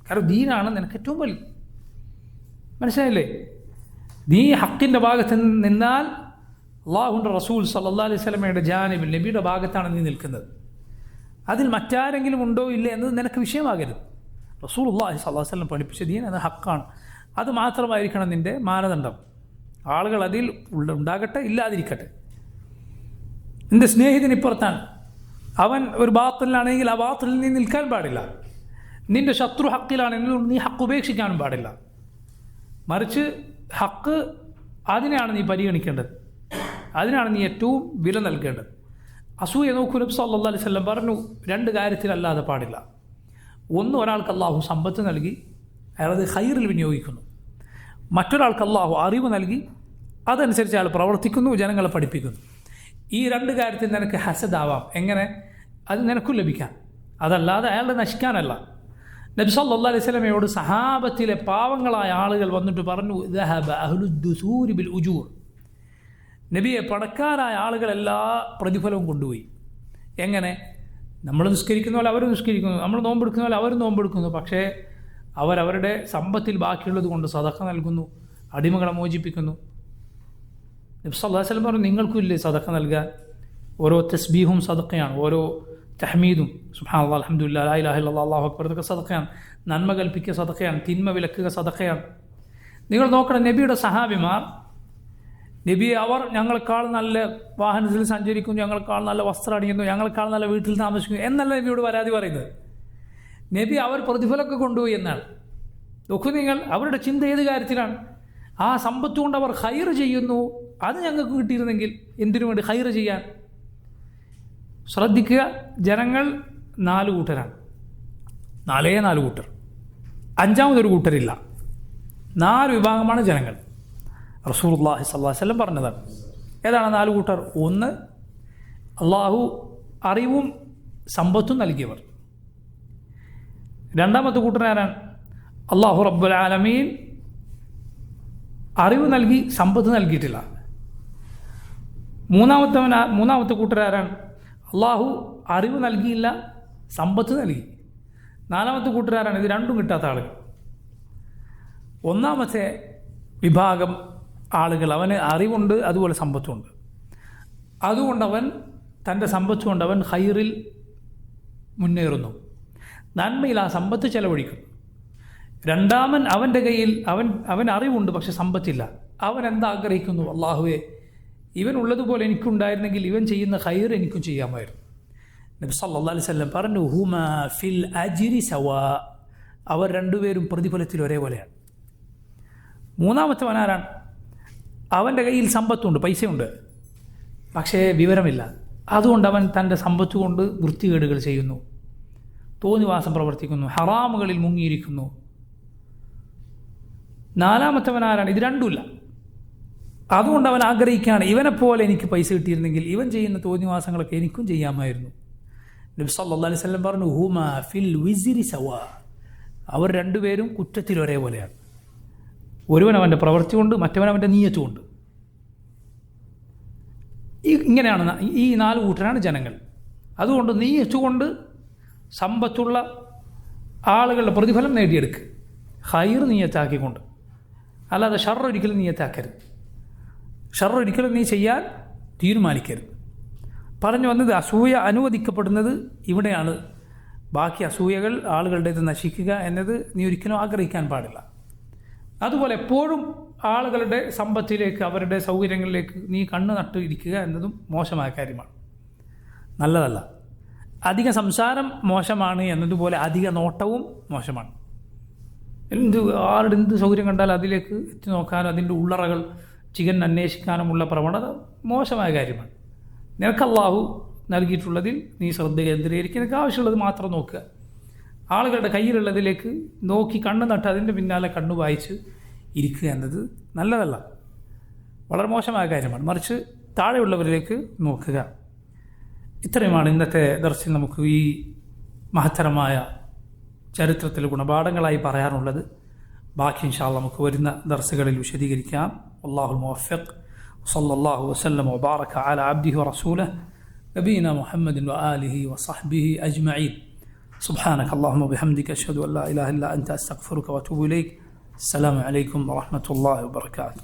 [SPEAKER 1] കാരണം ദീനാണ് നിനക്ക് ഏറ്റവും വലുത്. മനസ്സിലായില്ലേ? നീ ഹക്കിൻ്റെ ഭാഗത്ത് നിന്നാൽ അള്ളാഹുവിൻ്റെ റസൂൽ സല്ലല്ലാഹു അലൈഹി വസല്ലമയുടെ ജാനിബിൽ, നബിയുടെ ഭാഗത്താണ് നീ നിൽക്കുന്നത്. അതിൽ മറ്റാരെങ്കിലും ഉണ്ടോ ഇല്ലേ എന്നത് നിനക്ക് വിഷയമാകരുത്. റസൂലുള്ളാഹി സ്വല്ലല്ലാഹു അലൈഹി വസല്ലം പഠിപ്പിച്ച ദീൻ അത് ഹക്കാണ്. അത് മാത്രമായിരിക്കണം നിൻ്റെ മാനദണ്ഡം. ആളുകൾ അതിൽ ഉണ്ടാകട്ടെ ഇല്ലാതിരിക്കട്ടെ. നിൻ്റെ സ്നേഹിതനിപ്പുറത്താണ്, അവൻ ഒരു ബാത്തിലാണെങ്കിൽ ആ ബാത്തിലിൽ നീ നിൽക്കാൻ പാടില്ല. നിൻ്റെ ശത്രു ഹക്കിലാണെങ്കിൽ നീ ഹക്ക് ഉപേക്ഷിക്കാനും പാടില്ല. മറിച്ച് ഹക്ക് അതിനെയാണ് നീ പരിഗണിക്കേണ്ടത്, അതിനാണ് നീ ഏറ്റവും വില നൽകേണ്ടത്. അസൂയ നോക്കൂ, നബി സല്ലല്ലാഹു അലൈഹി വസല്ലം പറഞ്ഞു, രണ്ട് കാര്യത്തിലല്ലാതെ പാടില്ല. ഒന്ന്, ഒരാൾക്ക് അള്ളാഹു സമ്പത്ത് നൽകി അയാളത് ഖൈറിൽ വിനിയോഗിക്കുന്നു. മറ്റൊരാൾക്ക് അള്ളാഹു അറിവ് നൽകി അതനുസരിച്ച് അയാൾ പ്രവർത്തിക്കുന്നു, ജനങ്ങളെ പഠിപ്പിക്കുന്നു. ഈ രണ്ട് കാര്യത്തിൽ നിനക്ക് ഹസദാവാം. എങ്ങനെ? അത് നിനക്കും ലഭിക്കാം, അതല്ലാതെ അയാളുടെ നശിക്കാനല്ല. നബി സല്ലല്ലാഹു അലൈഹി വസല്ലമയോട് സഹാബത്തിലെ പാവങ്ങളായ ആളുകൾ വന്നിട്ട് പറഞ്ഞു, ദഹബ അഹ്ലുദ്ദുസൂരി ബിൽ ഉജൂർ, നബിയെ, പണക്കാരായ ആളുകളെല്ലാ പ്രതിഫലവും കൊണ്ടുപോയി. എങ്ങനെ? നമ്മൾ നിസ്കരിക്കുന്ന പോലെ അവർ നിസ്കരിക്കുന്നു, നമ്മൾ നോമ്പെടുക്കുന്ന പോലെ അവർ നോമ്പെടുക്കുന്നു. പക്ഷേ അവരവരുടെ സമ്പത്തിൽ ബാക്കിയുള്ളത് കൊണ്ട് സദഖ നൽകുന്നു, അടിമകളെ മോചിപ്പിക്കുന്നു. നബി സല്ലല്ലാഹു അലൈഹി വസല്ലം പറഞ്ഞു, നിങ്ങൾക്കും ഇല്ലേ സദഖ നൽകാൻ? ഓരോ തസ്ബീഹും സദഖയാണ്, ഓരോ തഹ്മീദും സുബ്ഹാനല്ലാഹ് അൽഹംദുലില്ലാഹ് ലാ ഇലാഹ ഇല്ലല്ലാഹ് അല്ലാഹു അക്ബർ ഇതൊക്കെ സദഖയാണ്. നന്മ കൽപ്പിക്കുക സദഖയാണ്, തിന്മ വിലക്കുക സദഖയാണ്. നിങ്ങൾ നോക്കണം, നബിയുടെ സഹാബിമാർ നബിയെ അവർ ഞങ്ങളെക്കാൾ നല്ല വാഹനത്തിൽ സഞ്ചരിക്കുന്നു, ഞങ്ങളെക്കാൾ നല്ല വസ്ത്രം അണിയുന്നു, ഞങ്ങളെക്കാൾ നല്ല വീട്ടിൽ താമസിക്കുന്നു എന്നല്ല നബിയോട് പരാതി പറയുന്നത്. നബി അവർ പ്രതിഫലമൊക്കെ കൊണ്ടുപോയി എന്നാണ്. നോക്കൂ നിങ്ങൾ, അവരുടെ ചിന്ത ഏത് കാര്യത്തിലാണ്? ആ സമ്പത്ത് കൊണ്ട് അവർ ഖൈർ ചെയ്യുന്നു. അത് ഞങ്ങൾക്ക് കിട്ടിയിരുന്നെങ്കിൽ എന്തിനു വേണ്ടി ഖൈർ ചെയ്യാൻ? ശ്രദ്ധിക്കുക, ജനങ്ങൾ 4 കൂട്ടരാണ്. 4 കൂട്ടർ, അഞ്ചാമതൊരു കൂട്ടരില്ല. 4 വിഭാഗമാണ് ജനങ്ങൾ. റസൂലുള്ളാഹി സ്വല്ലല്ലാഹു അലൈഹി വസല്ലം പറഞ്ഞതാണ്. ഏതാണ് 4 കൂട്ടർ? 1, അള്ളാഹു അറിവും സമ്പത്തും നൽകിയവർ. രണ്ടാമത്തെ കൂട്ടരാരാണ്? അള്ളാഹു റബ്ബുൽ ആലമീൻ അറിവ് നൽകി സമ്പത്ത് നൽകിയിട്ടില്ല. മൂന്നാമത്തെ കൂട്ടരാരാണ്? അള്ളാഹു അറിവ് നൽകിയില്ല, സമ്പത്ത് നൽകി. 4ാമത്തെ കൂട്ടരാരാണ്? ഇത് രണ്ടും കിട്ടാത്ത ആളുകൾ. 1ാമത്തെ വിഭാഗം ആളുകൾ, അവന് അറിവുണ്ട് അതുപോലെ സമ്പത്തുമുണ്ട്. അതുകൊണ്ട് അവൻ തൻ്റെ സമ്പത്ത് കൊണ്ട് അവൻ ഖൈറിൽ മുന്നേറുന്നു, നന്മയിൽ ആ സമ്പത്ത് ചെലവഴിക്കുന്നു. രണ്ടാമൻ, അവൻ്റെ കയ്യിൽ അവൻ അറിവുണ്ട് പക്ഷെ സമ്പത്തില്ല. അവൻ എന്താഗ്രഹിക്കുന്നു? അള്ളാഹുവേ, ഇവൻ ഉള്ളതുപോലെ എനിക്കുണ്ടായിരുന്നെങ്കിൽ ഇവൻ ചെയ്യുന്ന ഖൈർ എനിക്കും ചെയ്യാമായിരുന്നു. നബി സല്ലല്ലാഹു അലൈഹി വസല്ലം പറഞ്ഞു, ഹുമാ ഫിൽ അജ്രി സവാ, അവർ രണ്ടുപേരും പ്രതിഫലത്തിൽ ഒരേപോലെയാണ്. മൂന്നാമത്തെ ആരാണ്? അവൻ്റെ കയ്യിൽ സമ്പത്തുണ്ട്, പൈസയുണ്ട്, പക്ഷേ വിവരമില്ല. അതുകൊണ്ട് അവൻ തൻ്റെ സമ്പത്ത് കൊണ്ട് വൃത്തികേടുകൾ ചെയ്യുന്നു, തോന്നിവാസം പ്രവർത്തിക്കുന്നു, ഹറാമുകളിൽ മുങ്ങിയിരിക്കുന്നു. 4ാമത്തവനാരാണ്? ഇത് രണ്ടുമില്ല. അതുകൊണ്ട് അവൻ ആഗ്രഹിക്കുകയാണ്, ഇവനെപ്പോലെ എനിക്ക് പൈസ കിട്ടിയിരുന്നെങ്കിൽ ഇവൻ ചെയ്യുന്ന തോന്നിവാസങ്ങളൊക്കെ എനിക്കും ചെയ്യാമായിരുന്നു. നബി സല്ലല്ലാഹു അലൈഹി വസല്ലം പറഞ്ഞു, ഹുമാ ഫിൽ വിസ്രി സവാ, അവർ രണ്ടുപേരും കുറ്റത്തിൽ ഒരേപോലെയാണ്. ഒരുവൻ അവൻ്റെ പ്രവൃത്തി കൊണ്ട്, മറ്റവൻ അവൻ്റെ നീയത്ത് കൊണ്ട്. ഇങ്ങനെയാണ് ഈ 4 കൂട്ടരാണ് ജനങ്ങൾ. അതുകൊണ്ട് നീയത്ത് കൊണ്ട് സമ്പത്തുള്ള ആളുകളുടെ പ്രതിഫലം നേടിയെടുക്കുക, ഖൈർ നീയത്താക്കിക്കൊണ്ട്. അല്ലാതെ ഷർ ഒരിക്കലും നീയത്താക്കരുത്, ഷർ ഒരിക്കലും നീ ചെയ്യാൻ തീരുമാനിക്കരുത്. പറഞ്ഞു വന്നത്, അസൂയ അനുവദിക്കപ്പെടുന്നത് ഇവിടെയാണ്. ബാക്കി അസൂയകൾ ആളുകളുടേത് നശിക്കുക എന്നത് നീ ഒരിക്കലും ആഗ്രഹിക്കാൻ പാടില്ല. അതുപോലെ എപ്പോഴും ആളുകളുടെ സമ്പത്തിലേക്ക്, അവരുടെ സൗകര്യങ്ങളിലേക്ക് നീ കണ്ണ് നട്ട് ഇരിക്കുക എന്നതും മോശമായ കാര്യമാണ്, നല്ലതല്ല. അധിക സംസാരം മോശമാണ് എന്നതുപോലെ അധിക നോട്ടവും മോശമാണ്. ആരുടെ എന്ത് സൗകര്യം കണ്ടാൽ അതിലേക്ക് എത്തി നോക്കാനും അതിൻ്റെ ഉള്ളറകൾ അന്വേഷിക്കാനുമുള്ള പ്രവണത മോശമായ കാര്യമാണ്. നിനക്ക് അല്ലാഹു നൽകിയിട്ടുള്ളതിൽ നീ ശ്രദ്ധ കേന്ദ്രീകരിക്കുക, നിനക്ക് ആവശ്യമുള്ളത് മാത്രം നോക്കുക. ആളുകളുടെ കയ്യിലുള്ളതിലേക്ക് നോക്കി കണ്ണ് നട്ട് അതിൻ്റെ പിന്നാലെ കണ്ണു വായിച്ച് ഇരിക്കുക എന്നത് നല്ലതല്ല, വളരെ മോശമായ കാര്യമാണ്. മറിച്ച് താഴെയുള്ളവരിലേക്ക് നോക്കുക. ഇത്രയുമാണ് ഇന്നത്തെ ദർസിൽ നമുക്ക് ഈ മഹത്തരമായ ചരിത്രത്തിൽ ഗുണപാഠങ്ങളായി പറയാനുള്ളത്. ബാക്കി ഇൻഷാ അല്ലാഹ് നമുക്ക് വരുന്ന ദർസുകളിൽ വിശദീകരിക്കാം. അല്ലാഹുൽ മുവഫ്ഫിഖ്. സല്ലല്ലാഹു വസല്ലം വബാറക അലാ അബ്ദിഹി വറസൂലിഹി നബീന മുഹമ്മദിൻ വആലിഹി വസഹ്ബിഹി അജ്മഈൻ. സുബ്ഹാനക അല്ലാഹുമ്മ വബിഹംദിക അശ്ഹദു അൻ ലാ ഇലാഹ ഇല്ലാ അൻത അസ്തഗ്ഫിറുക വഅതൂബു ഇലൈക്. അസ്സലാമു അലൈക്കും വറഹ്മത്തുള്ളാഹി വബറകാതുഹു.